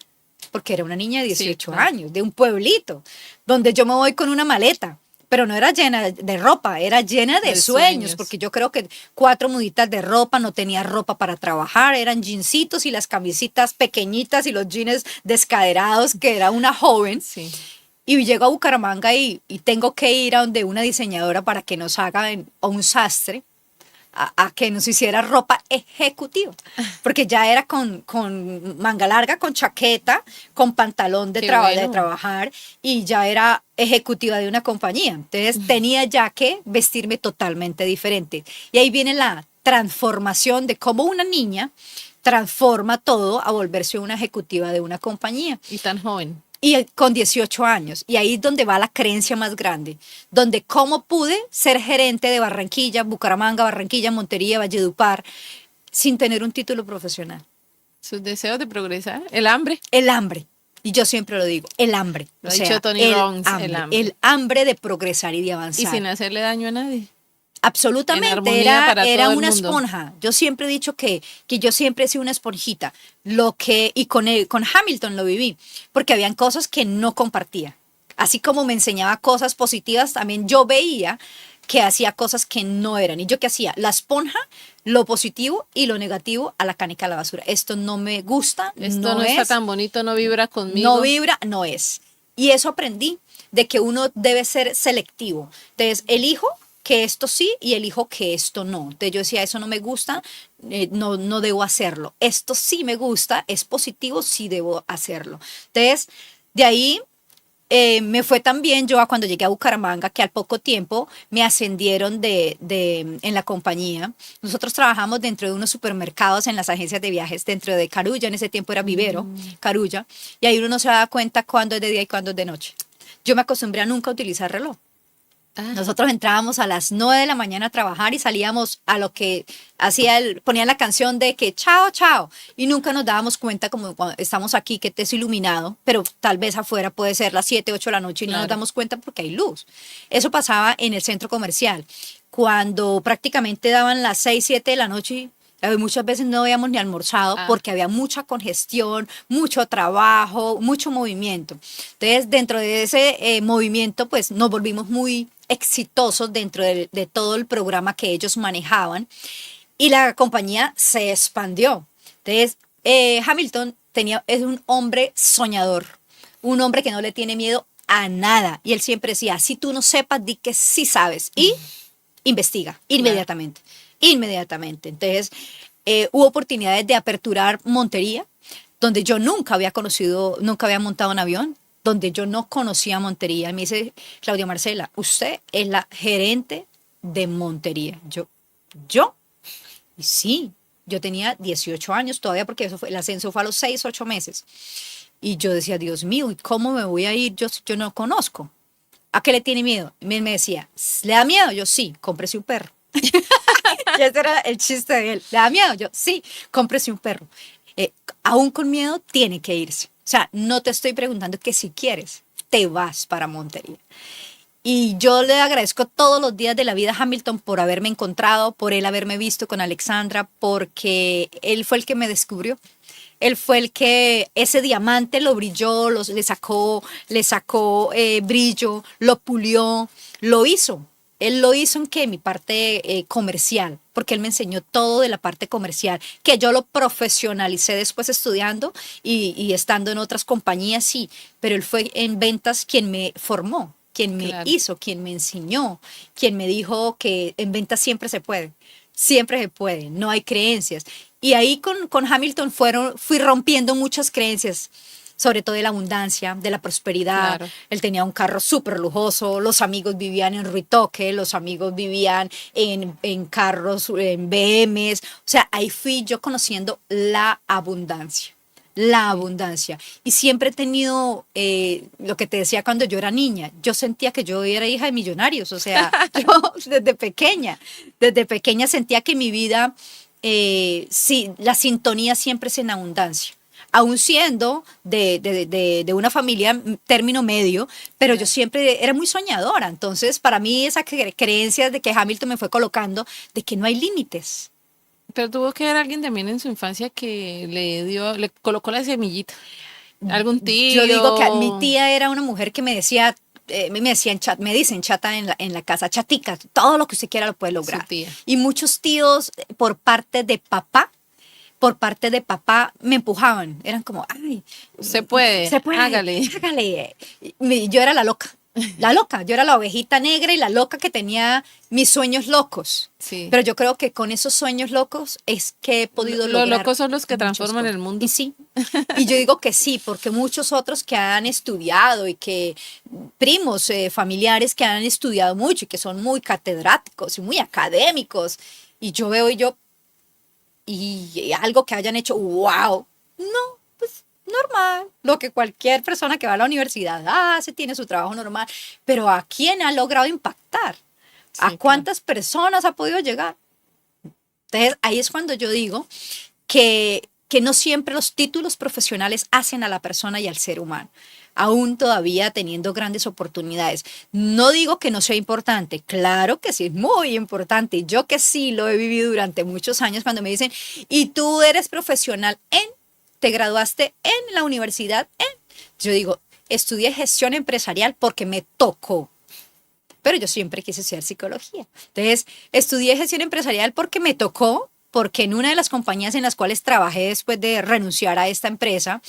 porque era una niña de 18 claro. años, de un pueblito, donde yo me voy con una maleta, pero no era llena de ropa, era llena de De sueños, sueños. porque yo creo que 4 muditas de ropa, no tenía ropa para trabajar, eran jeansitos y las camisitas pequeñitas y los jeans descaderados, que era una joven. Sí. Y llego a Bucaramanga y tengo que ir a donde una diseñadora para que nos haga, o un sastre, a que nos hiciera ropa ejecutiva. Porque ya era con manga larga, con chaqueta, con pantalón de Qué de bueno. trabajar y ya era ejecutiva de una compañía. Entonces tenía ya que vestirme totalmente diferente. Y ahí viene la transformación de cómo una niña transforma todo a volverse una ejecutiva de una compañía. Y tan joven. Y con 18 años. Y ahí es donde va la creencia más grande. Donde cómo pude ser gerente de Barranquilla, Bucaramanga, Barranquilla, Montería, Valledupar, sin tener un título profesional. Sus deseos de progresar. El hambre. El hambre. Y yo siempre lo digo, el hambre. Lo ha dicho Tony Robbins, el hambre. El hambre de progresar y de Y avanzar. sin hacerle daño a nadie. Absolutamente, En armonía para era todo el una mundo. esponja. Yo siempre he dicho que yo siempre he sido una esponjita. Y con Hamilton lo viví, porque habían cosas que no compartía. Así como me enseñaba cosas positivas, también yo veía que hacía cosas que no eran. ¿Y yo qué hacía? La esponja, lo positivo y lo negativo a la canica de la basura. Esto no me gusta, Esto no está tan bonito, no vibra conmigo. no vibra, no es. Y eso aprendí, de que uno debe ser selectivo. Entonces, elijo que esto sí y elijo que esto no. Entonces yo decía, eso no me gusta, no debo hacerlo. Esto sí me gusta, es positivo, sí debo hacerlo. Entonces, de ahí me fue tan bien yo cuando llegué a Bucaramanga que al poco tiempo me ascendieron en la compañía. Nosotros trabajamos dentro de unos supermercados en las agencias de viajes, dentro de Carulla, en ese tiempo era Vivero, Carulla, y ahí uno no se da cuenta cuándo es de día y cuándo es de noche. Yo me acostumbré a nunca utilizar reloj. Nosotros entrábamos a las 9 de la mañana a trabajar y salíamos a lo que ponían la canción de que chao, chao, y nunca nos dábamos cuenta como cuando estamos aquí que es iluminado, pero tal vez afuera puede ser las 7, 8 de la noche y no nos damos cuenta porque hay luz. Eso pasaba en el centro comercial, cuando prácticamente daban las 6, 7 de la noche. Muchas veces no habíamos ni almorzado porque había mucha congestión, mucho trabajo, mucho movimiento. Entonces, dentro de ese movimiento, pues nos volvimos muy exitosos dentro de todo el programa que ellos manejaban y la compañía se expandió. Entonces, Hamilton es un hombre soñador, un hombre que no le tiene miedo a nada. Y él siempre decía, si tú no sepas, di que sí sabes y investiga inmediatamente. Inmediatamente. Entonces, hubo oportunidades de aperturar Montería, donde yo nunca había montado un avión, donde yo no conocía Montería. Me dice, Claudia Marcela, usted es la gerente de Montería. ¿Yo? Y sí, yo tenía 18 años todavía, porque el ascenso fue a los 6, 8 meses. Y yo decía, Dios mío, ¿y cómo me voy a ir? Yo no conozco. ¿A qué le tiene miedo? Y él me decía, ¿le da miedo? Yo, sí, cómprese un perro. Y ese era el chiste de él. ¿Le da miedo? Yo, sí, cómprese un perro. Aún con miedo, tiene que irse. O sea, no te estoy preguntando que si quieres, te vas para Montería. Y yo le agradezco todos los días de la vida a Hamilton por haberme encontrado, por él haberme visto con Alexandra, porque él fue el que me descubrió. Él fue el que ese diamante lo brilló, le sacó brillo, lo pulió, lo hizo. Él lo hizo en mi parte comercial, porque él me enseñó todo de la parte comercial, que yo lo profesionalicé después estudiando y estando en otras compañías, sí, pero él fue en ventas quien me formó, quien me hizo, quien me enseñó, quien me dijo que en ventas siempre se puede, no hay creencias. Y ahí con Hamilton fui rompiendo muchas creencias, sobre todo de la abundancia, de la prosperidad. Claro. Él tenía un carro súper lujoso, los amigos vivían en Ritoque, los amigos vivían en carros, en BMs. O sea, ahí fui yo conociendo la abundancia. La abundancia. Y siempre he tenido lo que te decía cuando yo era niña. Yo sentía que yo era hija de millonarios. O sea, yo desde pequeña sentía que mi vida, sí, la sintonía siempre es en abundancia. Aún siendo de una familia término medio, pero yo siempre era muy soñadora. Entonces, para mí esa creencia de que Hamilton me fue colocando, de que no hay límites. Pero tuvo que haber alguien también en su infancia que le colocó la semillita. ¿Algún tío? Yo digo que mi tía era una mujer que me decía, me dicen chata en la casa, chatica, todo lo que usted quiera lo puede lograr. Su tía. Y muchos tíos por parte de papá me empujaban. Eran como, ay, se puede, hágale. Yo era la loca. Yo era la ovejita negra y la loca que tenía mis sueños locos. Sí. Pero yo creo que con esos sueños locos es que he podido lograr. Los locos son los que transforman el mundo. Y sí. Y yo digo que sí, porque muchos otros que han estudiado y que primos, familiares que han estudiado mucho y que son muy catedráticos y muy académicos. Y yo veo y algo que hayan hecho, wow, no, pues normal, lo que cualquier persona que va a la universidad hace, tiene su trabajo normal, pero ¿a quién ha logrado impactar? Sí, ¿a cuántas personas ha podido llegar? Entonces, ahí es cuando yo digo que no siempre los títulos profesionales hacen a la persona y al ser humano, aún todavía teniendo grandes oportunidades. No digo que no sea importante, claro que sí, es muy importante. Yo que sí lo he vivido durante muchos años cuando me dicen, ¿y tú eres profesional te graduaste en la universidad Yo digo, estudié gestión empresarial porque me tocó. Pero yo siempre quise estudiar psicología. Entonces, estudié gestión empresarial porque me tocó, porque en una de las compañías en las cuales trabajé después de renunciar a esta empresa,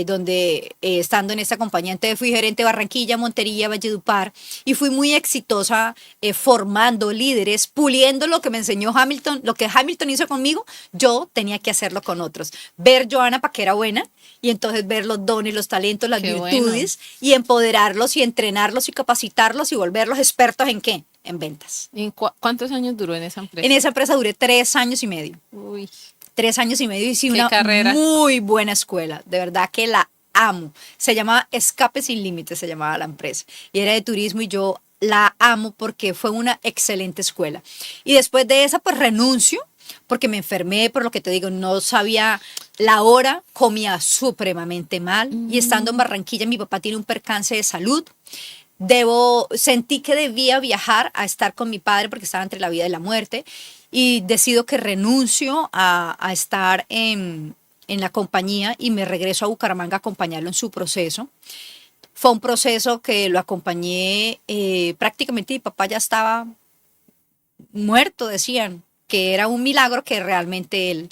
donde estando en esta compañía, entonces fui gerente de Barranquilla, Montería, Valledupar, y fui muy exitosa formando líderes, puliendo lo que me enseñó Hamilton, lo que Hamilton hizo conmigo, yo tenía que hacerlo con otros. Ver Joana para que era buena, y entonces ver los dones, los talentos, las Qué virtudes, y empoderarlos y entrenarlos y capacitarlos y volverlos expertos ¿en qué? En ventas. ¿Y cuántos años duró en esa empresa? En esa empresa duré 3 años y medio. Uy, 3 años y medio hice qué una carrera. muy buena escuela. De verdad que la amo. Se llamaba Escape Sin Límites, se llamaba la empresa. Y era de turismo y yo la amo porque fue una excelente escuela. Y después de esa, pues renuncio porque me enfermé, por lo que te digo, no sabía la hora, comía supremamente mal. Y estando en Barranquilla, mi papá tiene un percance de salud. Sentí que debía viajar a estar con mi padre porque estaba entre la vida y la muerte y decido que renuncio a estar en la compañía y me regreso a Bucaramanga a acompañarlo en su proceso. Fue un proceso que lo acompañé prácticamente, mi papá ya estaba muerto, decían, que era un milagro que realmente él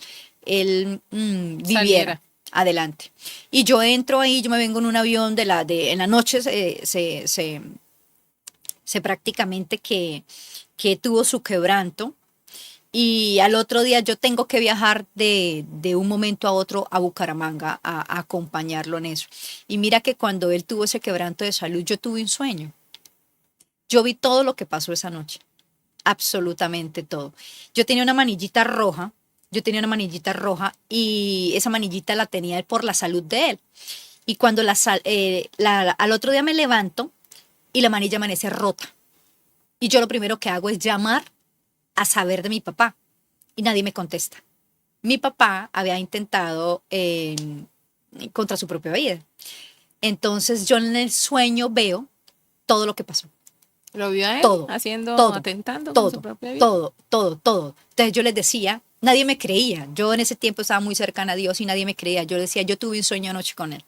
viviera. Saliera. Adelante. Y yo entro ahí, yo me vengo en un avión en la noche se prácticamente que tuvo su quebranto y al otro día yo tengo que viajar de un momento a otro a Bucaramanga a acompañarlo en eso. Y mira que cuando él tuvo ese quebranto de salud, yo tuve un sueño. Yo vi todo lo que pasó esa noche, absolutamente todo. Yo tenía una manillita roja. Yo tenía una manillita roja y esa manillita la tenía él por la salud de él. Y cuando al otro día me levanto y la manilla amanece rota. Y yo lo primero que hago es llamar a saber de mi papá y nadie me contesta. Mi papá había intentado contra su propia vida. Entonces yo en el sueño veo todo lo que pasó. ¿Lo vio a él Todo, haciendo, todo, atentando con todo, su propia vida? todo. Entonces yo les decía, nadie me creía. Yo en ese tiempo estaba muy cercana a Dios y nadie me creía. Yo decía, yo tuve un sueño anoche con él.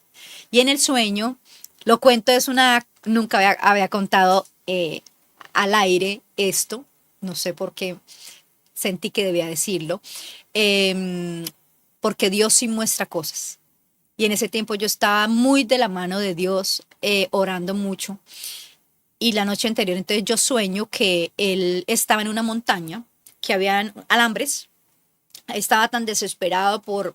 Y en el sueño, lo cuento, nunca había contado al aire esto, no sé por qué sentí que debía decirlo, porque Dios sí muestra cosas. Y en ese tiempo yo estaba muy de la mano de Dios, orando mucho. Y la noche anterior, entonces yo sueño que él estaba en una montaña, que habían alambres, estaba tan desesperado por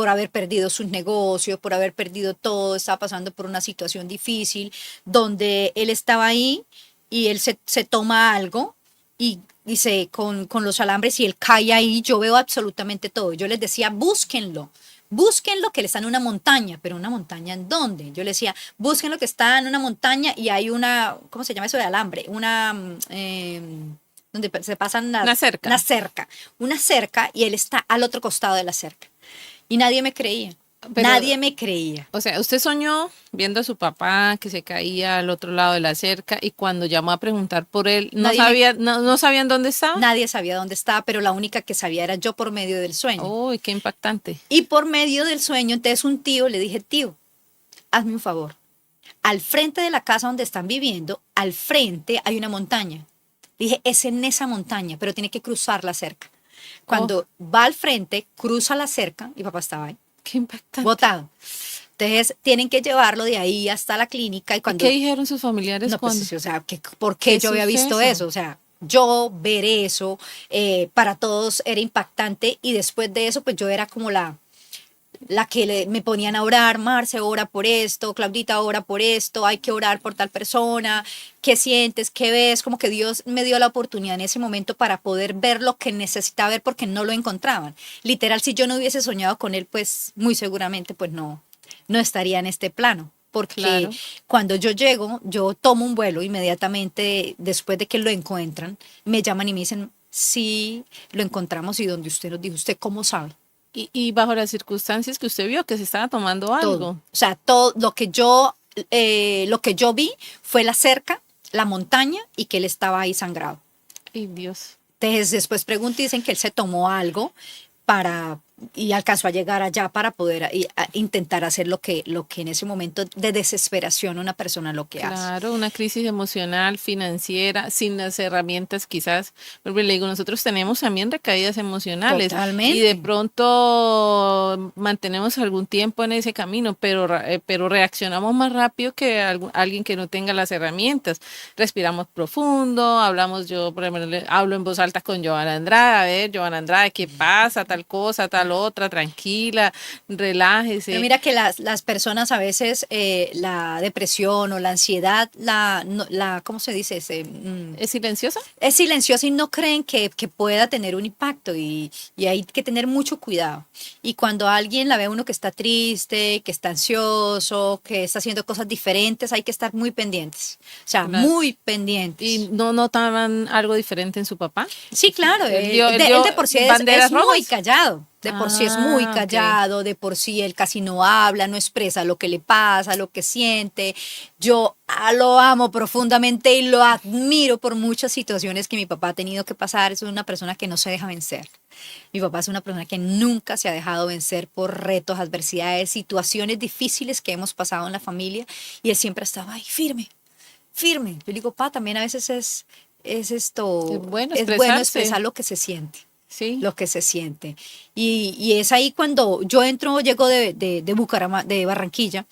haber perdido sus negocios, por haber perdido todo, estaba pasando por una situación difícil, donde él estaba ahí y él se toma algo y dice con los alambres y él cae ahí, yo veo absolutamente todo. Yo les decía, búsquenlo que él está en una montaña, pero ¿una montaña en dónde? Yo le decía, búsquenlo que está en una montaña y hay una, ¿cómo se llama eso de alambre? Donde se pasan Una cerca. Una cerca y él está al otro costado de la cerca. Y nadie me creía. Pero, nadie me creía. O sea, usted soñó viendo a su papá que se caía al otro lado de la cerca y cuando llamó a preguntar por él, no sabían dónde estaba. Nadie sabía dónde estaba, pero la única que sabía era yo por medio del sueño. Uy, qué impactante. Y por medio del sueño, entonces un tío le dije, tío, hazme un favor. Al frente de la casa donde están viviendo, al frente hay una montaña. Le dije, es en esa montaña, pero tiene que cruzar la cerca. Cuando va al frente, cruza la cerca, mi papá estaba ahí. Qué impactante. Botado. Entonces tienen que llevarlo de ahí hasta la clínica. ¿Y qué dijeron sus familiares no, cuando? pues, o sea, ¿por qué yo había visto suceso? eso? O sea, yo ver eso, para todos era impactante y después de eso, pues yo era como la que me ponían a orar, Marce, ora por esto, Claudita, ora por esto, hay que orar por tal persona, ¿qué sientes? ¿Qué ves? Como que Dios me dio la oportunidad en ese momento para poder ver lo que necesitaba ver porque no lo encontraban. Literal, si yo no hubiese soñado con él, pues muy seguramente pues no estaría en este plano. Porque Claro. cuando yo llego, yo tomo un vuelo inmediatamente después de que lo encuentran, me llaman y me dicen, sí, lo encontramos y donde usted nos dijo, ¿usted cómo sabe? Y bajo las circunstancias que usted vio que se estaba tomando algo. Todo. O sea, todo lo que yo vi fue la cerca, la montaña y que él estaba ahí sangrado. Ay, Dios. Entonces después pregunté y dicen que él se tomó algo para y alcanzó a llegar allá para poder intentar hacer lo que en ese momento de desesperación una persona lo que hace. Claro, una crisis emocional, financiera, sin las herramientas quizás. Porque le digo, nosotros tenemos también recaídas emocionales y de Totalmente. pronto mantenemos algún tiempo en ese camino, pero reaccionamos más rápido que alguien que no tenga las herramientas. Respiramos profundo, hablamos, yo por ejemplo, hablo en voz alta con Joana Andrade, a ver, Joana Andrade, ¿qué pasa? Tal cosa, tal otra, tranquila, Pero relájese. mira que las personas a veces la depresión o la ansiedad, ¿cómo se dice? ¿Es silenciosa? Es silenciosa y no creen que pueda tener un impacto y hay que tener mucho cuidado. Y cuando alguien la ve a uno que está triste, que está ansioso, que está haciendo cosas diferentes, hay que estar muy pendientes. O sea, Claro. muy ¿Y pendientes. no notaban algo diferente en su papá? Sí, claro, Él dio él de por sí banderas es muy rojas. callado, de por sí es muy Ah, ok. callado, de por sí él casi no habla, no expresa lo que le pasa, lo que siente. Yo lo amo profundamente y lo admiro por muchas situaciones que mi papá ha tenido que pasar. Es una persona que no se deja vencer. Mi papá es una persona que nunca se ha dejado vencer por retos, adversidades, situaciones difíciles que hemos pasado en la familia y él siempre estaba ahí firme, firme. Yo le digo, pa, también a veces es Es esto, bueno es bueno expresarse. expresar lo que se siente, Sí. lo que se siente. Y es ahí cuando yo llego de de Barranquilla,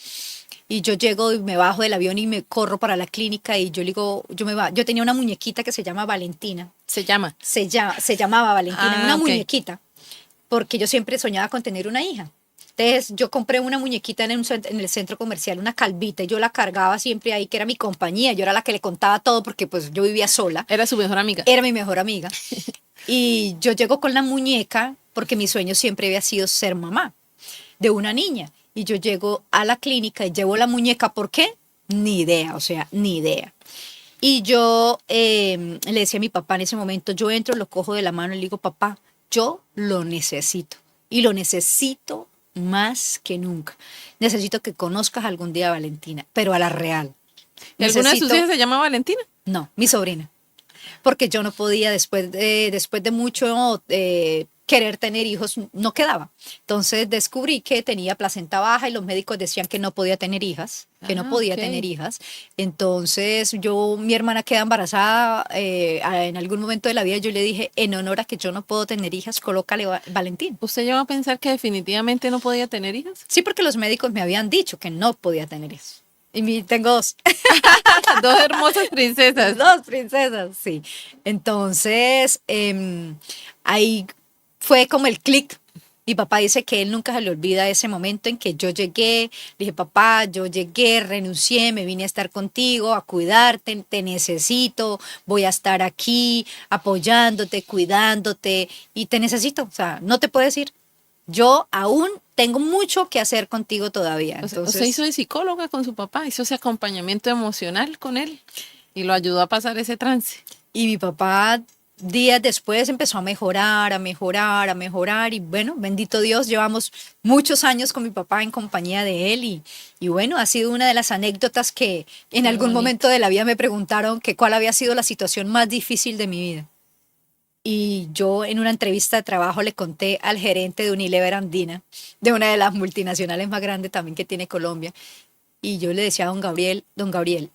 y yo llego y me bajo del avión y me corro para la clínica y yo le digo, yo tenía una muñequita que se llama Valentina, Se llama. se llamaba Valentina, Ah, una ok. muñequita, porque yo siempre soñaba con tener una hija. Entonces yo compré una muñequita en el centro comercial, una calvita, y yo la cargaba siempre ahí, que era mi compañía, yo era la que le contaba todo porque pues yo vivía sola, Era su mejor amiga. era mi mejor amiga. Y yo llego con la muñeca porque mi sueño siempre había sido ser mamá de una niña. Y yo llego a la clínica y llevo la muñeca, ¿por qué? Ni idea, o sea, ni idea. Y yo le decía a mi papá en ese momento, yo entro, lo cojo de la mano y le digo, papá, yo lo necesito. Y lo necesito más que nunca. Necesito que conozcas algún día a Valentina, pero a la real. ¿Y alguna de sus Necesito, hijas se llama Valentina? no, mi sobrina, porque yo no podía, después de mucho querer tener hijos, no quedaba. Entonces descubrí que tenía placenta baja y los médicos decían que no podía tener hijas, que no Ah, podía tener ok. hijas. Entonces mi hermana queda embarazada en algún momento de la vida, yo le dije, en honor a que yo no puedo tener hijas, colócale Valentín. ¿Usted llegó a pensar que definitivamente no podía tener hijas? Sí, porque los médicos me habían dicho que no podía tener hijos. Tengo dos. Dos hermosas princesas. Dos princesas, sí. Entonces, ahí fue como el clic. Mi papá dice que él nunca se le olvida ese momento en que yo llegué, le dije, papá, yo llegué, renuncié, me vine a estar contigo, a cuidarte, te necesito, voy a estar aquí apoyándote, cuidándote y te necesito. O sea, no te puedes ir. Yo aún tengo mucho que hacer contigo todavía. O sea, usted hizo Entonces, de psicóloga con su papá, hizo ese acompañamiento emocional con él y lo ayudó a pasar ese trance. y mi papá días después empezó a mejorar, a mejorar, a mejorar. Y bueno, bendito Dios, llevamos muchos años con mi papá en compañía de él. Y bueno, ha sido una de las anécdotas que en Qué algún bonito. momento de la vida me preguntaron que cuál había sido la situación más difícil de mi vida. Y yo en una entrevista de trabajo le conté al gerente de Unilever Andina, de una de las multinacionales más grandes también que tiene Colombia. Y yo le decía a don Gabriel,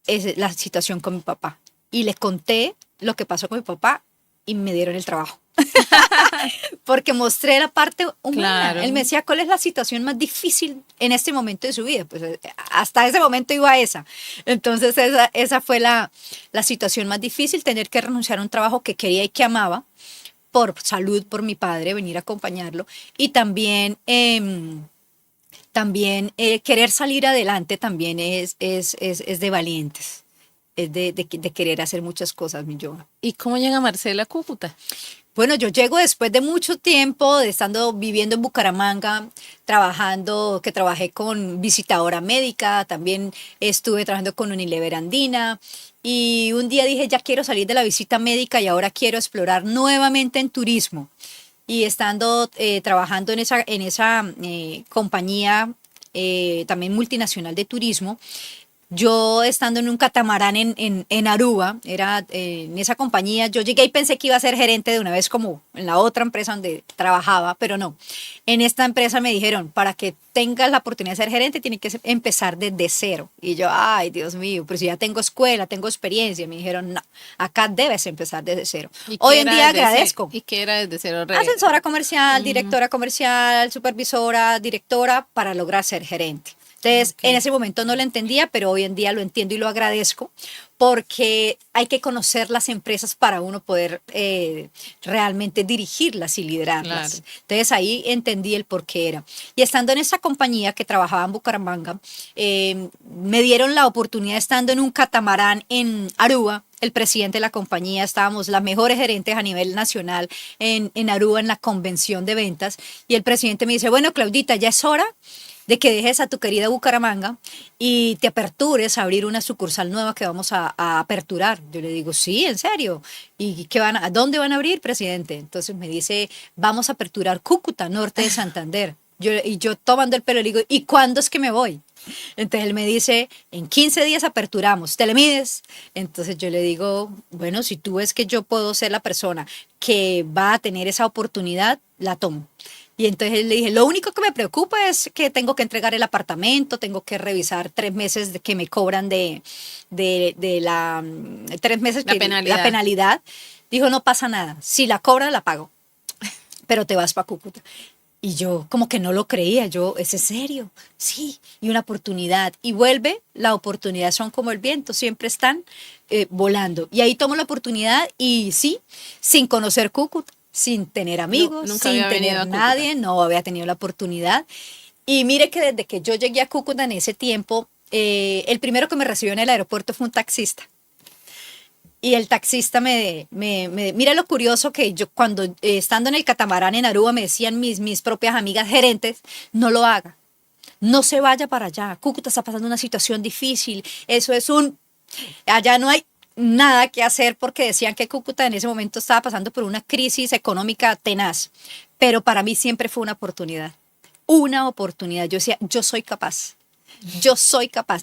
es la situación con mi papá. Y le conté lo que pasó con mi papá y me dieron el trabajo. Porque mostré la parte humana. Claro. Él me decía, ¿cuál es la situación más difícil en este momento de su vida? Pues hasta ese momento iba a esa. Entonces esa fue la situación más difícil, tener que renunciar a un trabajo que quería y que amaba por salud, por mi padre, venir a acompañarlo. Y también querer salir adelante también es de valientes, es de querer hacer muchas cosas, mi yo. ¿Y cómo llega Marcela a Cúcuta? Bueno, yo llego después de mucho tiempo de estando viviendo en Bucaramanga, que trabajé con visitadora médica, también estuve trabajando con Unilever Andina y un día dije, ya quiero salir de la visita médica y ahora quiero explorar nuevamente en turismo. Y estando trabajando en esa compañía también multinacional de turismo, yo estando en un catamarán en Aruba, era en esa compañía, yo llegué y pensé que iba a ser gerente de una vez como en la otra empresa donde trabajaba, pero no. En esta empresa me dijeron, para que tengas la oportunidad de ser gerente, tienes que empezar desde cero. Y yo, ay, Dios mío, pero si ya tengo escuela, tengo experiencia. Me dijeron, no, acá debes empezar desde cero. ¿Y Hoy qué en era día desde cero? agradezco. ¿Y qué era desde cero? Asesora comercial, directora comercial, supervisora, directora, para lograr ser gerente. Entonces, en ese momento no lo entendía, pero hoy en día lo entiendo y lo agradezco porque hay que conocer las empresas para uno poder realmente dirigirlas y liderarlas. Claro. Entonces, ahí entendí el por qué era. Y estando en esa compañía que trabajaba en Bucaramanga, me dieron la oportunidad, estando en un catamarán en Aruba, el presidente de la compañía, estábamos las mejores gerentes a nivel nacional en Aruba, en la convención de ventas, y el presidente me dice, bueno, Claudita, ya es hora de que dejes a tu querida Bucaramanga y te apertures a abrir una sucursal nueva que vamos a aperturar. Yo le digo, sí, en serio. ¿Y qué a dónde van a abrir, presidente? Entonces me dice, vamos a aperturar Cúcuta, norte de Santander. Y yo tomando el pelo le digo, ¿y cuándo es que me voy? Entonces él me dice, en 15 días aperturamos, ¿te le mides? Entonces yo le digo, bueno, si tú ves que yo puedo ser la persona que va a tener esa oportunidad, la tomo. Y entonces le dije, lo único que me preocupa es que tengo que entregar el apartamento, tengo que revisar 3 meses que me cobran de la 3 meses La penalidad. la penalidad. Dijo, no pasa nada, si la cobran la pago, pero te vas para Cúcuta. Y yo como que no lo creía, yo, ¿es en serio? Sí, y una oportunidad. Y vuelve, la oportunidad son como el viento, siempre están volando. Y ahí tomo la oportunidad y sí, sin conocer Cúcuta, sin tener amigos, Nunca sin había venido a tener Cúcuta. nadie, no había tenido la oportunidad. Y mire que desde que yo llegué a Cúcuta en ese tiempo, el primero que me recibió en el aeropuerto fue un taxista. Y el taxista mira lo curioso que yo cuando estando en el catamarán en Aruba me decían mis propias amigas gerentes, no lo haga, no se vaya para allá, Cúcuta está pasando una situación difícil, eso es allá no hay nada que hacer porque decían que Cúcuta en ese momento estaba pasando por una crisis económica tenaz, pero para mí siempre fue una oportunidad, yo decía, yo soy capaz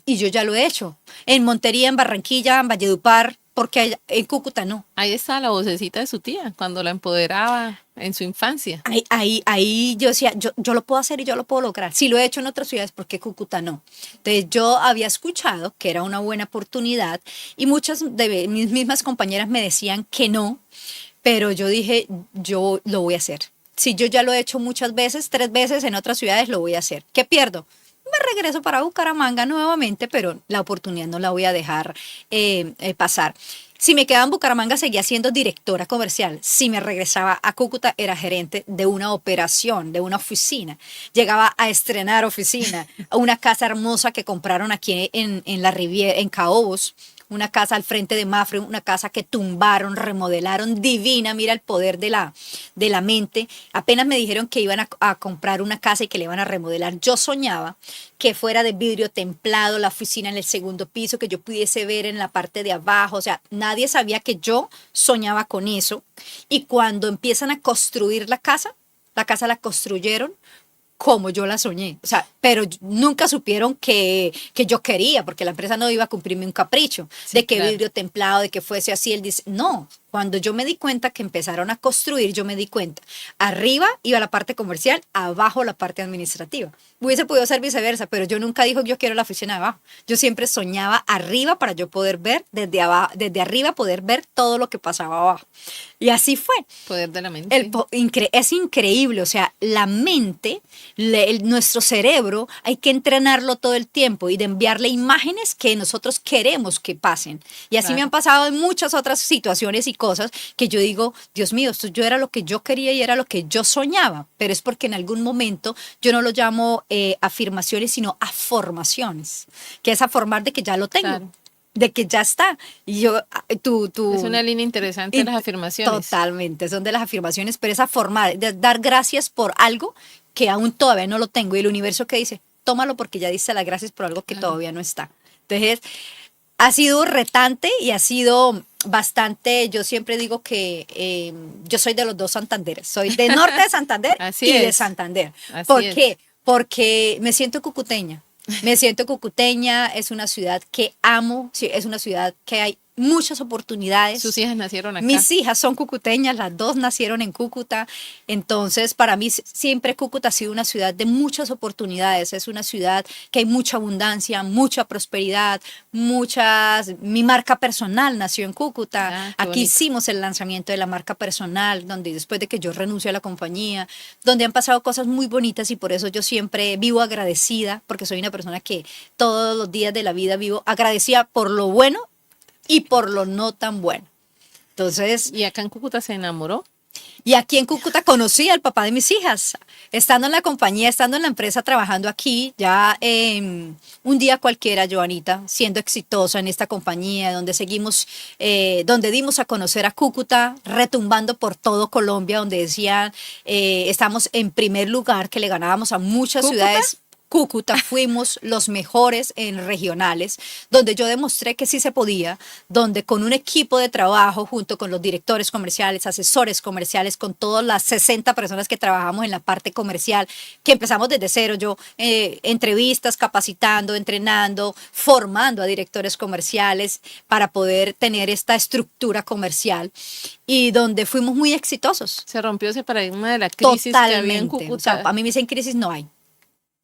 y yo ya lo he hecho, en Montería, en Barranquilla, en Valledupar, porque en Cúcuta no. Ahí está la vocecita de su tía, cuando la empoderaba en su infancia. Ahí yo decía, yo lo puedo hacer y yo lo puedo lograr. Si lo he hecho en otras ciudades, ¿por qué Cúcuta no? Entonces yo había escuchado que era una buena oportunidad y muchas de mis mismas compañeras me decían que no, pero yo dije, yo lo voy a hacer. Si yo ya lo he hecho muchas veces, 3 veces en otras ciudades, lo voy a hacer. ¿Qué pierdo? Me regreso para Bucaramanga nuevamente, pero la oportunidad no la voy a dejar pasar. Si me quedaba en Bucaramanga, seguía siendo directora comercial. Si me regresaba a Cúcuta, era gerente de una operación, de una oficina. Llegaba a estrenar oficina, a una casa hermosa que compraron aquí en la Riviera, en Caobos. Una casa al frente de Mafre, una casa que tumbaron, remodelaron, divina, mira el poder de la mente. Apenas me dijeron que iban a comprar una casa y que le iban a remodelar. Yo soñaba que fuera de vidrio templado, la oficina en el segundo piso, que yo pudiese ver en la parte de abajo. O sea, nadie sabía que yo soñaba con eso. Y cuando empiezan a construir la casa la construyeron como yo la soñé. O sea, pero nunca supieron que yo quería, porque la empresa no iba a cumplirme un capricho de que claro. vidrio templado, de que fuese así. Él dice, no. Cuando yo me di cuenta que empezaron a construir, yo me di cuenta. Arriba iba la parte comercial, abajo la parte administrativa. Hubiese podido ser viceversa, pero yo nunca dijo que yo quiero la oficina de abajo. Yo siempre soñaba arriba para yo poder ver desde abajo, desde arriba poder ver todo lo que pasaba abajo. Y así fue. Poder de la mente. Es increíble, o sea, la mente, nuestro cerebro, hay que entrenarlo todo el tiempo y de enviarle imágenes que nosotros queremos que pasen. Y así me han pasado en muchas otras situaciones y cosas que yo digo, Dios mío, esto yo era lo que yo quería y era lo que yo soñaba, pero es porque en algún momento yo no lo llamo afirmaciones, sino afirmaciones, que es afirmar de que ya lo tengo. Claro. De que ya está. Y yo, Es una línea interesante las afirmaciones. Totalmente, son de las afirmaciones, pero esa forma de dar gracias por algo que aún todavía no lo tengo. Y el universo que dice, tómalo porque ya diste las gracias por algo que todavía no está. Entonces, ha sido retante y ha sido bastante, yo siempre digo que yo soy de los dos Santanderes. Soy de norte de Santander y de Santander. Así ¿Por es. qué? Porque me siento cucuteña. Me siento cucuteña, es una ciudad que amo, sí, es una ciudad que hay muchas oportunidades. Sus hijas nacieron acá. Mis hijas son cucuteñas, las dos nacieron en Cúcuta, entonces para mí siempre Cúcuta ha sido una ciudad de muchas oportunidades, es una ciudad que hay mucha abundancia, mucha prosperidad, mi marca personal nació en Cúcuta, Qué aquí bonito. hicimos el lanzamiento de la marca personal, donde después de que yo renuncio a la compañía, donde han pasado cosas muy bonitas y por eso yo siempre vivo agradecida, porque soy una persona que todos los días de la vida vivo agradecida por lo bueno y por lo no tan bueno. Entonces, Y acá en Cúcuta se enamoró. y aquí en Cúcuta conocí al papá de mis hijas, estando en la compañía, estando en la empresa, trabajando aquí, ya un día cualquiera, Joanita, siendo exitosa en esta compañía, donde seguimos, donde dimos a conocer a Cúcuta, retumbando por todo Colombia, donde decían, estamos en primer lugar, que le ganábamos a muchas ¿Cúcuta? ciudades. Cúcuta fuimos los mejores en regionales, donde yo demostré que sí se podía, donde con un equipo de trabajo, junto con los directores comerciales, asesores comerciales, con todas las 60 personas que trabajamos en la parte comercial, que empezamos desde cero, yo entrevistas, capacitando, entrenando, formando a directores comerciales para poder tener esta estructura comercial y donde fuimos muy exitosos. Se rompió ese paradigma de la crisis que había en Totalmente. Cúcuta. O sea, a mí me dicen crisis no hay.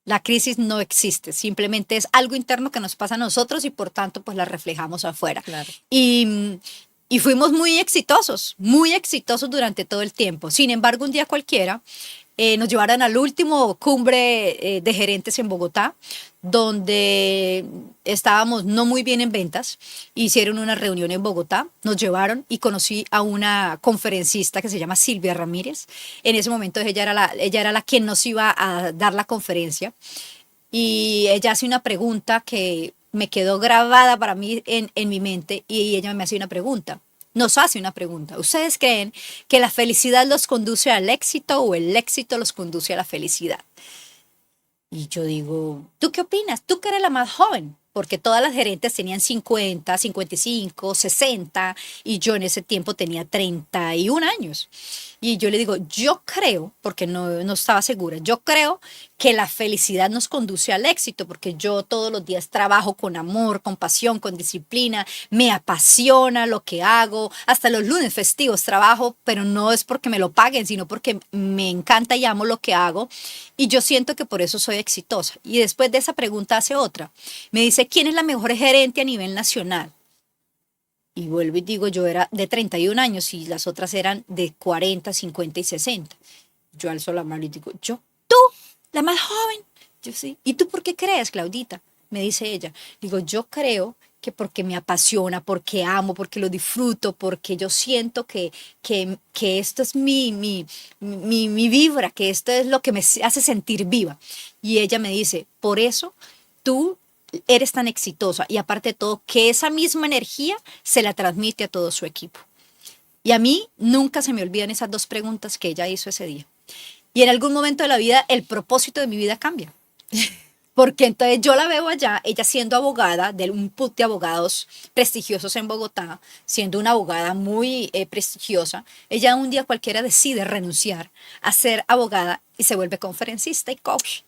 La crisis no existe, simplemente es algo interno que nos pasa a nosotros y por tanto pues la reflejamos afuera. Claro. Y fuimos muy exitosos durante todo el tiempo. Sin embargo, un día cualquiera nos llevaron al último cumbre de gerentes en Bogotá, donde estábamos no muy bien en ventas. Hicieron una reunión en Bogotá, nos llevaron y conocí a una conferencista que se llama Silvia Ramírez. En ese momento ella era la quien nos iba a dar la conferencia y ella hace una pregunta que me quedó grabada para mí en mi mente y ella me hace una pregunta. Nos hace una pregunta. ¿Ustedes creen que la felicidad los conduce al éxito o el éxito los conduce a la felicidad? Y yo digo, ¿tú qué opinas? Tú que eres la más joven, porque todas las gerentes tenían 50, 55, 60 y yo en ese tiempo tenía 31 años. Y yo le digo, yo creo, porque no estaba segura, yo creo que la felicidad nos conduce al éxito, porque yo todos los días trabajo con amor, con pasión, con disciplina, me apasiona lo que hago, hasta los lunes festivos trabajo, pero no es porque me lo paguen, sino porque me encanta y amo lo que hago y yo siento que por eso soy exitosa. Y después de esa pregunta hace otra, me dice, ¿quién es la mejor gerente a nivel nacional? Y vuelvo y digo, yo era de 31 años y las otras eran de 40, 50 y 60. Yo alzo la mano y digo, yo, tú, la más joven. Yo sí. ¿Y tú por qué crees, Claudita? Me dice ella. Digo, yo creo que porque me apasiona, porque amo, porque lo disfruto, porque yo siento que esto es mi vibra, que esto es lo que me hace sentir viva. Y ella me dice, por eso tú eres tan exitosa y aparte de todo, que esa misma energía se la transmite a todo su equipo. Y a mí nunca se me olvidan esas dos preguntas que ella hizo ese día. Y en algún momento de la vida, el propósito de mi vida cambia. Porque entonces yo la veo allá, ella siendo abogada de un put de abogados prestigiosos en Bogotá, siendo una abogada muy prestigiosa, ella un día cualquiera decide renunciar a ser abogada y se vuelve conferencista y coach.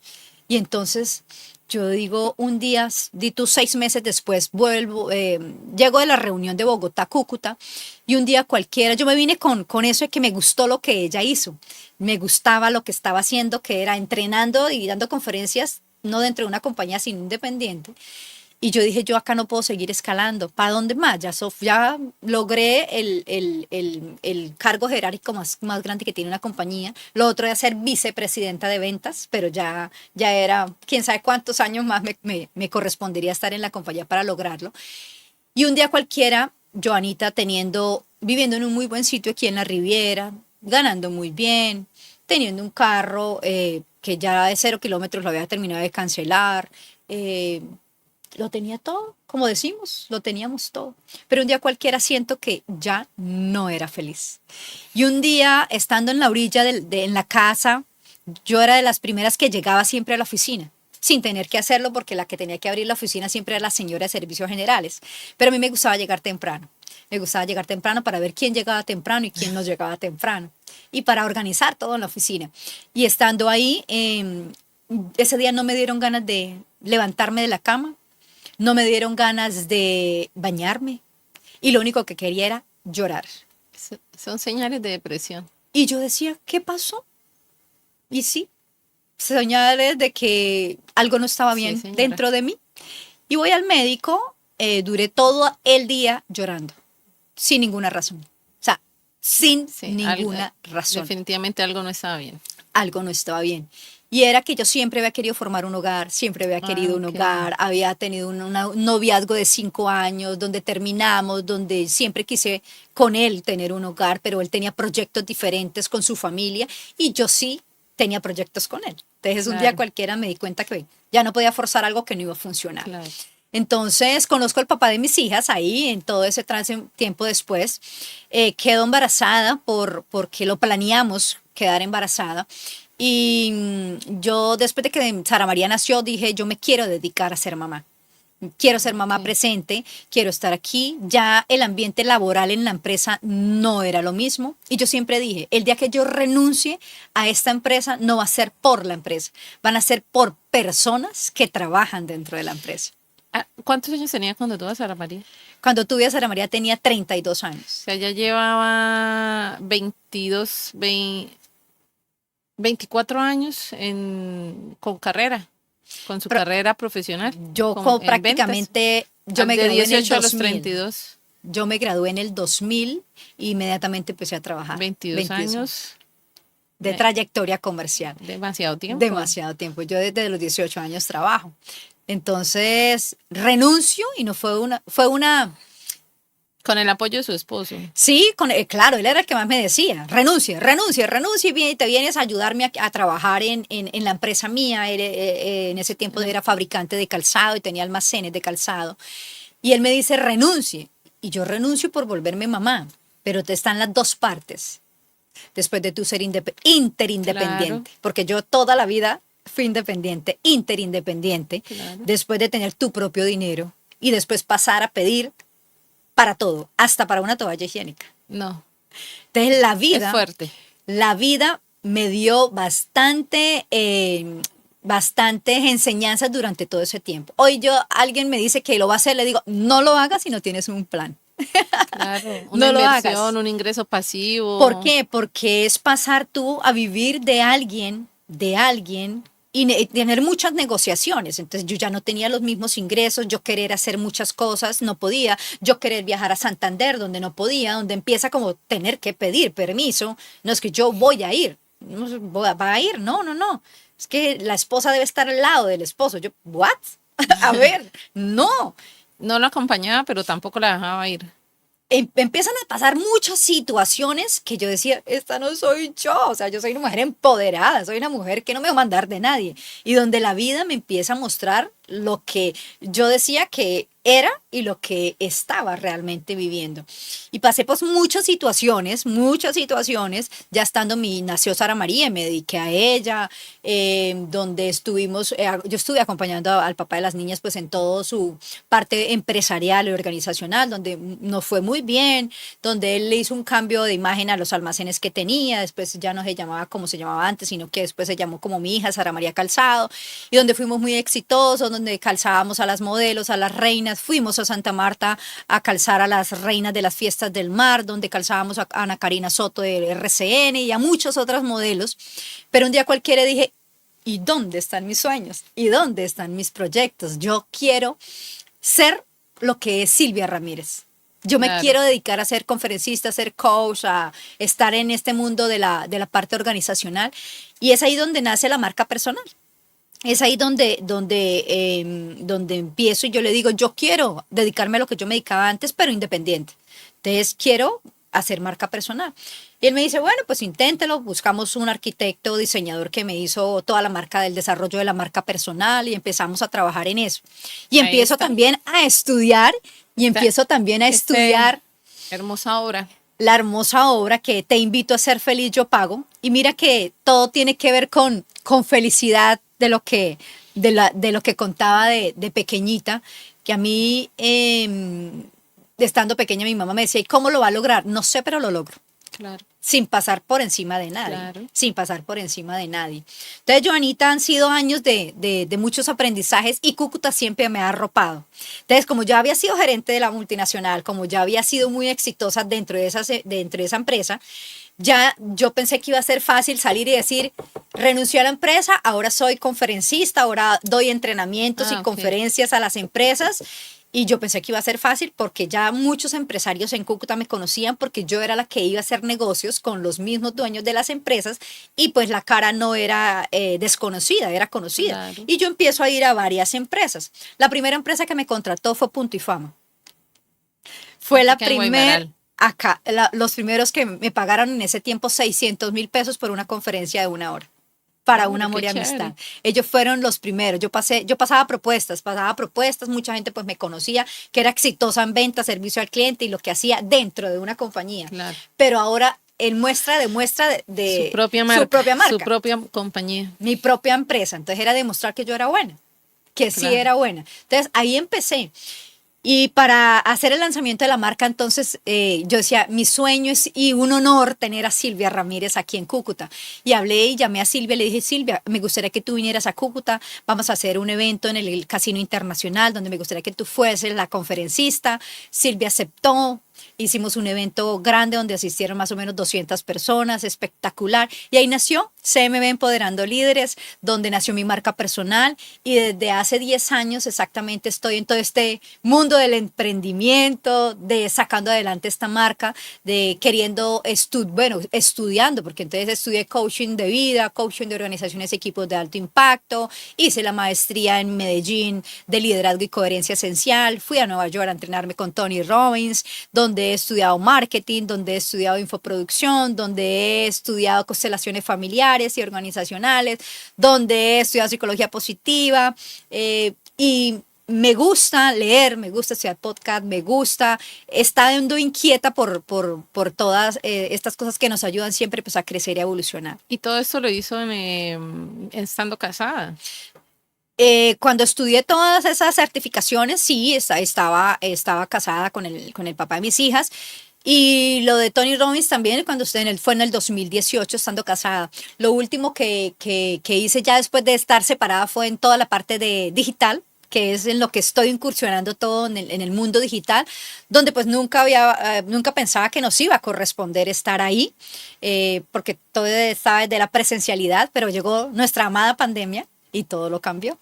Y entonces yo digo, un día, di tú 6 meses después, vuelvo, llego de la reunión de Bogotá, Cúcuta, y un día cualquiera, yo me vine con eso de que me gustó lo que ella hizo, me gustaba lo que estaba haciendo, que era entrenando y dando conferencias, no dentro de una compañía, sino independiente. Y yo dije, yo acá no puedo seguir escalando. ¿Para dónde más? Ya logré el cargo jerárquico más grande que tiene una compañía. Lo otro era ser vicepresidenta de ventas, pero ya era, quién sabe cuántos años más me correspondería estar en la compañía para lograrlo. Y un día cualquiera, Joanita viviendo en un muy buen sitio aquí en la Riviera, ganando muy bien, teniendo un carro que ya de 0 kilómetros lo había terminado de cancelar, lo tenía todo, como decimos, lo teníamos todo. Pero un día cualquiera siento que ya no era feliz. Y un día, estando en la orilla en la casa, yo era de las primeras que llegaba siempre a la oficina, sin tener que hacerlo porque la que tenía que abrir la oficina siempre era la señora de servicios generales. Pero a mí me gustaba llegar temprano. Me gustaba llegar temprano para ver quién llegaba temprano y quién no llegaba temprano. Y para organizar todo en la oficina. Y estando ahí, ese día no me dieron ganas levantarme de la cama, no me dieron ganas de bañarme y lo único que quería era llorar. Son señales de depresión. Y yo decía, ¿qué pasó? Y sí, señales de que algo no estaba Sí, bien señora. dentro de mí. Y voy al médico, duré todo el día llorando, sin ninguna razón. O sea, sin Sí, ninguna razón. definitivamente algo no estaba bien. Algo no estaba bien. Y era que yo siempre había querido formar un hogar, siempre había querido un ok. hogar, había tenido un noviazgo de 5 años, donde terminamos, donde siempre quise con él tener un hogar, pero él tenía proyectos diferentes con su familia y yo sí tenía proyectos con él. Entonces un día Claro. cualquiera me di cuenta que ya no podía forzar algo que no iba a funcionar. Claro. Entonces conozco al papá de mis hijas ahí, en todo ese tiempo después. Quedo embarazada porque lo planeamos quedar embarazada. Y yo después de que Sara María nació dije, yo me quiero dedicar a ser mamá. Quiero ser mamá Ok. presente, quiero estar aquí. Ya el ambiente laboral en la empresa no era lo mismo. Y yo siempre dije, el día que yo renuncie a esta empresa no va a ser por la empresa, van a ser por personas que trabajan dentro de la empresa. Ah, ¿cuántos años tenía cuando tuvo a Sara María? Cuando tuve a Sara María tenía 32 O años. sea, ya llevaba 24 años con carrera, con su Pero carrera profesional, yo en ventas. prácticamente, yo me De gradué en el 18 a los 2000. 32, Yo me gradué en el 2000 y inmediatamente empecé a trabajar. 22 años, De eh, trayectoria comercial. demasiado tiempo. Demasiado tiempo. Yo desde los 18 años trabajo. Entonces renuncio y no fue una, Con el apoyo de su esposo. sí, claro, él era el que más me decía, renuncia, renuncia, renuncia y te vienes a ayudarme a trabajar en la empresa mía. En ese tiempo era fabricante de calzado y tenía almacenes de calzado. Y él me dice, renuncie. Y yo renuncio por volverme mamá, pero te están las dos partes. Después de tú ser interindependiente, Claro. porque yo toda la vida fui independiente, interindependiente, Claro. después de tener tu propio dinero y después pasar a pedir para todo, hasta para una toalla higiénica. No, Entonces es fuerte. la vida me dio bastantes enseñanzas durante todo ese tiempo. Hoy alguien me dice que lo va a hacer, le digo, no lo hagas si no tienes un plan. Claro, una No lo inversión, hagas. un ingreso pasivo. ¿Por qué? Porque es pasar tú a vivir de alguien y tener muchas negociaciones. Entonces yo ya no tenía los mismos ingresos, yo querer hacer muchas cosas, no podía, yo querer viajar a Santander donde no podía, donde empieza como tener que pedir permiso. No es que yo voy a ir, no va a ir, no, no, no. Es que la esposa debe estar al lado del esposo. Yo, ¿what? A ver, no. No lo acompañaba, pero tampoco la dejaba ir. Empiezan a pasar muchas situaciones que yo decía, esta no soy yo, o sea, yo soy una mujer empoderada, soy una mujer que no me va a mandar de nadie, y donde la vida me empieza a mostrar lo que yo decía que era y lo que estaba realmente viviendo. Y pasé pues muchas situaciones, ya nació Sara María, me dediqué a ella, donde yo estuve acompañando al papá de las niñas pues en todo su parte empresarial y organizacional, donde nos fue muy bien, donde él le hizo un cambio de imagen a los almacenes que tenía, después ya no se llamaba como se llamaba antes, sino que después se llamó como mi hija, Sara María Calzado, y donde fuimos muy exitosos, donde calzábamos a las modelos, a las reinas, fuimos a Santa Marta a calzar a las reinas de las fiestas del mar, donde calzábamos a Ana Karina Soto de RCN y a muchos otros modelos, pero un día cualquiera dije, ¿y dónde están mis sueños? ¿Y dónde están mis proyectos? Yo quiero ser lo que es Silvia Ramírez. Yo me Claro. quiero dedicar a ser conferencista, a ser coach, a estar en este mundo de la parte organizacional. Y es ahí donde nace la marca personal. Es ahí donde empiezo y yo le digo, yo quiero dedicarme a lo que yo me dedicaba antes, pero independiente. Entonces quiero hacer marca personal. Y él me dice, bueno, pues inténtelo, buscamos un arquitecto, diseñador que me hizo toda la marca del desarrollo de la marca personal y empezamos a trabajar en eso. Y Ahí empiezo está. también a estudiar y empiezo también a estudiar Hermosa obra. la hermosa obra que Te invito a ser feliz, yo pago. Y mira que todo tiene que ver con felicidad de lo que contaba de pequeñita, que a mí, estando pequeña, mi mamá me decía, ¿y cómo lo va a lograr? No sé, pero lo logro. Claro, sin pasar por encima de nadie, claro. sin pasar por encima de nadie. Entonces, Joanita, han sido años de muchos aprendizajes y Cúcuta siempre me ha arropado. Entonces, como ya había sido gerente de la multinacional, como ya había sido muy exitosa dentro de esa empresa, ya yo pensé que iba a ser fácil salir y decir, renuncié a la empresa, ahora soy conferencista, ahora doy entrenamientos y Ah, ok. conferencias a las empresas. Y yo pensé que iba a ser fácil porque ya muchos empresarios en Cúcuta me conocían porque yo era la que iba a hacer negocios con los mismos dueños de las empresas y pues la cara no era desconocida, era conocida. Claro. Y yo empiezo a ir a varias empresas. La primera empresa que me contrató fue Punto y Fama. Fue Aquí la queda en primera, Guaymaral. acá, los primeros que me pagaron en ese tiempo 600.000 pesos por una conferencia de 1 hora para Ah, un pero amor qué y chévere. amistad. Ellos fueron los primeros. Yo pasaba propuestas, mucha gente pues me conocía que era exitosa en venta, servicio al cliente y lo que hacía dentro de una compañía. Claro. Pero ahora él demuestra de su propia Su marca, propia compañía. mi propia empresa. Entonces era demostrar que yo era buena, que sí Claro. era buena. Entonces ahí empecé. Y para hacer el lanzamiento de la marca, entonces yo decía, mi sueño es y un honor tener a Silvia Ramírez aquí en Cúcuta. Y hablé y llamé a Silvia, le dije, Silvia, me gustaría que tú vinieras a Cúcuta, vamos a hacer un evento en el Casino Internacional donde me gustaría que tú fueses la conferencista. Silvia aceptó. Hicimos un evento grande donde asistieron más o menos 200 personas, espectacular. Y ahí nació CMB Empoderando Líderes, donde nació mi marca personal. Y desde hace 10 años exactamente estoy en todo este mundo del emprendimiento, de sacando adelante esta marca, de queriendo, estudiando, porque entonces estudié coaching de vida, coaching de organizaciones y equipos de alto impacto. Hice la maestría en Medellín de liderazgo y coherencia esencial. Fui a Nueva York a entrenarme con Tony Robbins, donde he estudiado marketing, donde he estudiado infoproducción, donde he estudiado constelaciones familiares y organizacionales, donde he estudiado psicología positiva y me gusta leer, me gusta estudiar podcast, me gusta, estando inquieta por todas estas cosas que nos ayudan siempre pues, a crecer y a evolucionar. Y todo esto lo hizo estando casada. Cuando estudié todas esas certificaciones, sí, estaba casada con el papá de mis hijas. Y lo de Tony Robbins también, fue en el 2018, estando casada. Lo último que hice ya después de estar separada fue en toda la parte de digital, que es en lo que estoy incursionando todo en el mundo digital, donde pues nunca pensaba que nos iba a corresponder estar ahí, porque todo estaba desde la presencialidad, pero llegó nuestra amada pandemia y todo lo cambió.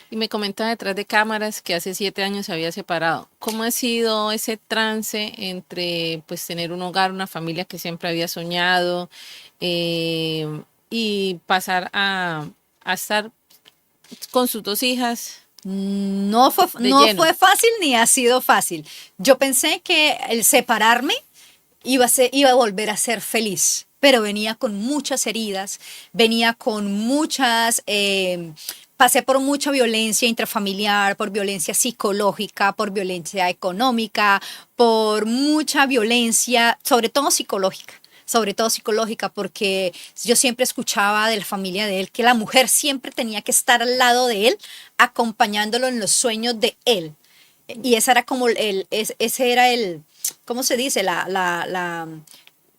Y me comenta detrás de cámaras que hace 7 años se había separado. ¿Cómo ha sido ese trance entre pues tener un hogar, una familia que siempre había soñado y pasar a estar con sus 2 hijas No fue, de no lleno? fue fácil ni ha sido fácil. Yo pensé que el separarme iba a volver a ser feliz, pero venía con muchas heridas, venía con pasé por mucha violencia intrafamiliar, por violencia psicológica, por violencia económica, por mucha violencia, sobre todo psicológica, porque yo siempre escuchaba de la familia de él que la mujer siempre tenía que estar al lado de él, acompañándolo en los sueños de él. Y ese era como ese era el, ¿cómo se dice? La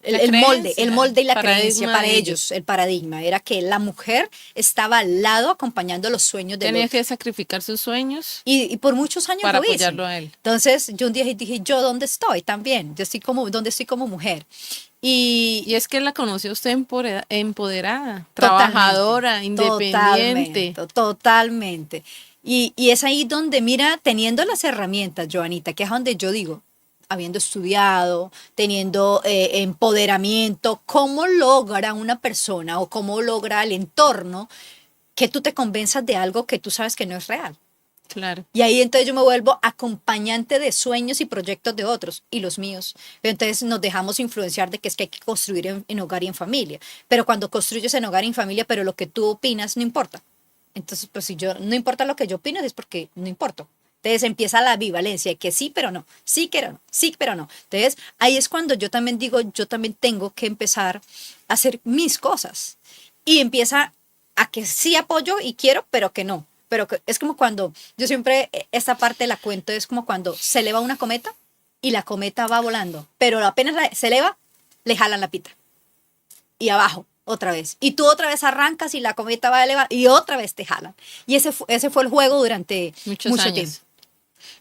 El creencia, molde y la creencia paradigma para de ellos, ellos. el paradigma, era que la mujer estaba al lado acompañando los sueños del Tenía otro. que sacrificar sus sueños Y por muchos años para lo hice. apoyarlo a él. Entonces, yo un día dije, ¿yo dónde estoy también? ¿Dónde estoy como mujer? Y Y es que la conoció usted empoderada, totalmente, trabajadora, independiente. totalmente, totalmente. Y es ahí donde, mira, teniendo las herramientas, Joanita, que es donde yo digo, habiendo estudiado, teniendo empoderamiento, ¿cómo logra una persona o cómo logra el entorno que tú te convenzas de algo que tú sabes que no es real? Claro. Y ahí entonces yo me vuelvo acompañante de sueños y proyectos de otros y los míos. Pero entonces nos dejamos influenciar de que es que hay que construir en hogar y en familia. Pero cuando construyes en hogar y en familia, pero lo que tú opinas no importa. Entonces, pues si yo no importa lo que yo opino, es porque no importo. Entonces empieza la ambivalencia de que sí, pero no, sí, pero no, sí, pero no. Entonces ahí es cuando yo también digo, yo también tengo que empezar a hacer mis cosas. Y empieza a que sí apoyo y quiero, pero que no. Pero es como cuando, yo siempre esta parte la cuento, es como cuando se eleva una cometa y la cometa va volando, pero apenas se eleva, le jalan la pita. Y abajo, otra vez. Y tú otra vez arrancas y la cometa va a elevar y otra vez te jalan. Y ese fue el juego durante Muchos mucho años. tiempo.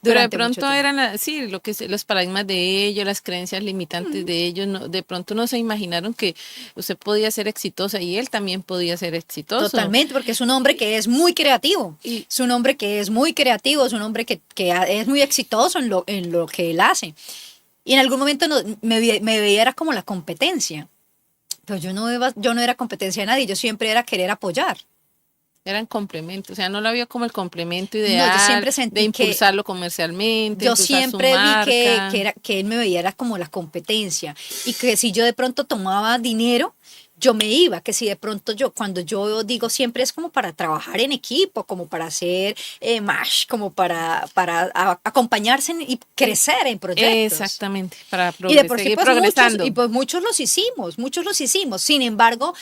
Pero de Durante mucho pronto tiempo. eran, sí, lo que los paradigmas de ellos, las creencias limitantes de ellos, de pronto no se imaginaron que usted podía ser exitosa y él también podía ser exitoso. Totalmente, porque es un hombre que es muy creativo. Y Es un hombre que es muy creativo, es un hombre que es muy exitoso en lo que él hace. Y en algún momento me veía era como la competencia. Pero yo no era competencia de nadie, yo siempre era querer apoyar. eran complementos, o sea, no lo vio como el complemento No, yo ideal siempre de sentí que impulsarlo comercialmente, yo impulsar su siempre vi marca. que él me veía era como la competencia y que si yo de pronto tomaba dinero, yo me iba, que si de pronto cuando yo digo siempre es como para trabajar en equipo, como para hacer más, como para acompañarse y crecer en proyectos. Exactamente, para Y de por sí, seguir pues progresando. pues muchos los hicimos. Sin embargo,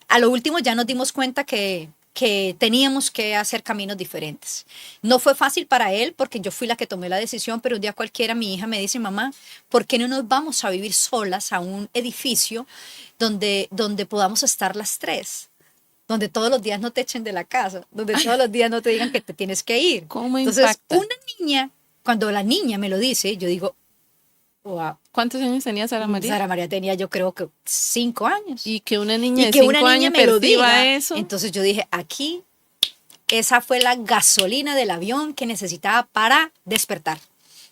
a lo último ya nos dimos cuenta que teníamos que hacer caminos diferentes. No fue fácil para él porque yo fui la que tomé la decisión, pero un día cualquiera mi hija me dice, mamá, ¿por qué no nos vamos a vivir solas a un edificio donde podamos estar las tres? Donde todos los días no te echen de la casa, donde todos los días no te digan que te tienes que ir. ¿Cómo Entonces, impacta? una niña, cuando la niña me lo dice, yo digo, wow. ¿Cuántos años tenía Sara María? Sara María tenía yo creo que 5 años. Y que una niña Y de que una 5 niña años me lo perciba diga. eso. Entonces yo dije, aquí, esa fue la gasolina del avión que necesitaba para despertar.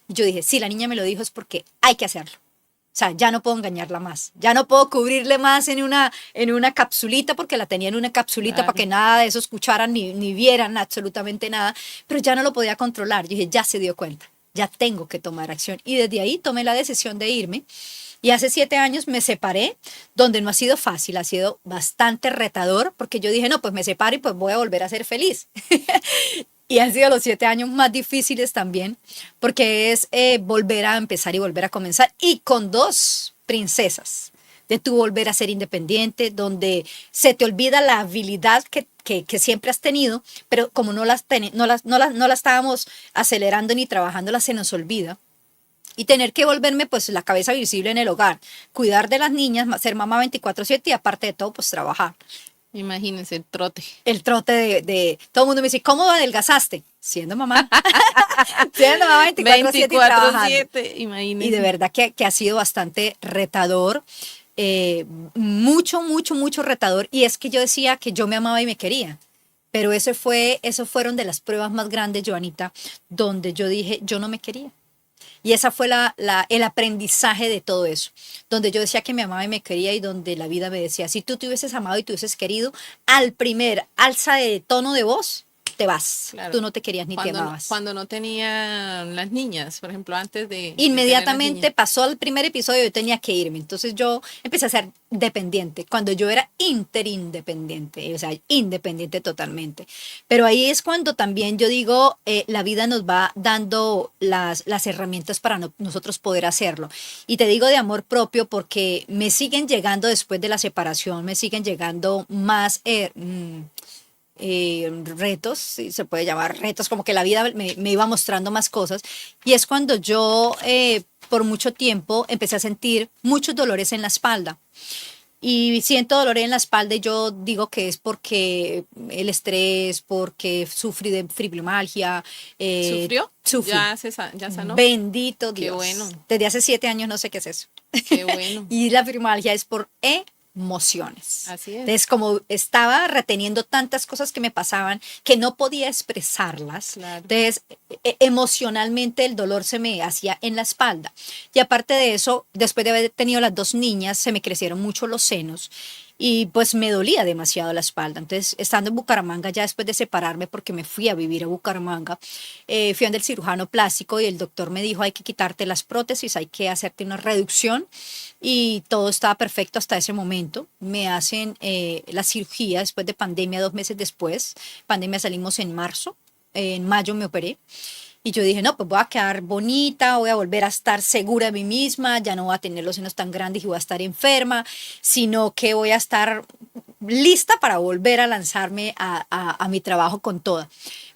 Yo dije, si la niña me lo dijo es porque hay que hacerlo. O sea, ya no puedo engañarla más. Ya no puedo cubrirle más en una capsulita, porque la tenía en una capsulita Claro. para que nada de eso escucharan ni vieran absolutamente nada. Pero ya no lo podía controlar. Yo dije, ya se dio cuenta. Ya tengo que tomar acción. Y desde ahí tomé la decisión de irme. Y hace 7 años me separé, donde no ha sido fácil, ha sido bastante retador, porque yo dije, no, pues me separo y pues voy a volver a ser feliz. Y han sido los 7 años más difíciles también, porque es volver a empezar y volver a comenzar, y con 2 princesas, de tú volver a ser independiente, donde se te olvida la habilidad que siempre has tenido, pero como no la estábamos acelerando ni trabajándola, se nos olvida. Y tener que volverme pues la cabeza visible en el hogar, cuidar de las niñas, ser mamá 24/7 y aparte de todo pues trabajar. Imagínense el trote. El trote todo el mundo me dice, ¿cómo adelgazaste? Siendo mamá. Siendo mamá 24/7 y trabajando. 24/7, imagínense. Y de verdad que ha sido bastante retador, mucho retador. Y es que yo decía que yo me amaba y me quería. Pero eso fueron de las pruebas más grandes, Joanita, donde yo dije, yo no me quería. Y esa fue el aprendizaje de todo eso, donde yo decía que me amaba y me quería y donde la vida me decía, si tú te hubieses amado y te hubieses querido, al primer alza de tono de voz, te vas. Claro. Tú no te querías ni te amabas. Cuando no tenían las niñas, por ejemplo, antes de Inmediatamente pasó el primer episodio, yo tenía que irme. Entonces yo empecé a ser dependiente, cuando yo era interindependiente, o sea, independiente totalmente. Pero ahí es cuando también yo digo, la vida nos va dando las herramientas para nosotros poder hacerlo. Y te digo de amor propio porque me siguen llegando después de la separación, me siguen llegando más retos, si se puede llamar retos, como que la vida me iba mostrando más cosas. Y es cuando yo por mucho tiempo empecé a sentir muchos dolores en la espalda. Y siento dolor en la espalda y yo digo que es porque el estrés, porque sufrí de fibromialgia. ¿Sufrió? Sufrí. Ya sanó. Bendito Dios. Qué bueno. Desde hace 7 años no sé qué es eso. Qué bueno. Y la fibromialgia es por emociones. Así es. Entonces, como estaba reteniendo tantas cosas que me pasaban que no podía expresarlas, Claro. entonces emocionalmente el dolor se me hacía en la espalda. Y aparte de eso, después de haber tenido las 2 niñas, se me crecieron mucho los senos y pues me dolía demasiado la espalda. Entonces, estando en Bucaramanga, ya después de separarme, porque me fui a vivir a Bucaramanga, fui donde el cirujano plástico y el doctor me dijo, hay que quitarte las prótesis, hay que hacerte una reducción, y todo estaba perfecto hasta ese momento. Me hacen la cirugía después de pandemia, 2 meses después. Pandemia salimos en marzo, en mayo me operé. Y yo dije, no, pues voy a quedar bonita, voy a volver a estar segura de mí misma, ya no voy a tener los senos tan grandes y voy a estar enferma, sino que voy a estar lista para volver a lanzarme a mi trabajo con toda.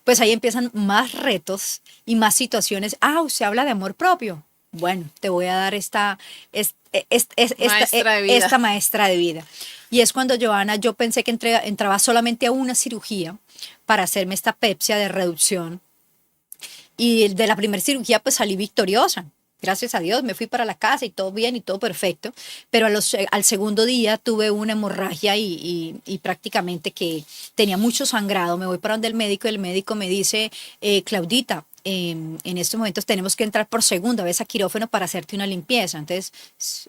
Pues ahí empiezan más retos y más situaciones. Ah, usted habla de amor propio. bueno, te voy a dar Maestra de vida. esta maestra de vida. Y es cuando, Joana, yo pensé que entraba solamente a una cirugía para hacerme esta pepsia de reducción. Y de la primera cirugía pues salí victoriosa. Gracias a Dios, me fui para la casa y todo bien y todo perfecto, pero al segundo día tuve una hemorragia y prácticamente que tenía mucho sangrado. Me voy para donde el médico y el médico me dice, Claudita, en estos momentos tenemos que entrar por segunda vez a quirófano para hacerte una limpieza. Entonces,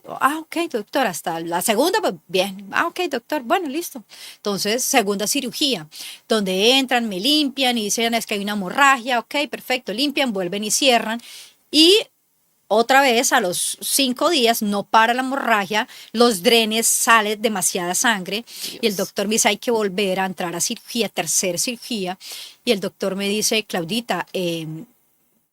ok, doctor, hasta la segunda, pues bien, ok, doctor, bueno, listo. Entonces, segunda cirugía, donde entran, me limpian y dicen, es que hay una hemorragia, ok, perfecto, limpian, vuelven y cierran. Y otra vez a los 5 días no para la hemorragia, los drenes, sale demasiada sangre. Dios. Y el doctor me dice hay que volver a entrar a cirugía, tercera cirugía. Y el doctor me dice, Claudita,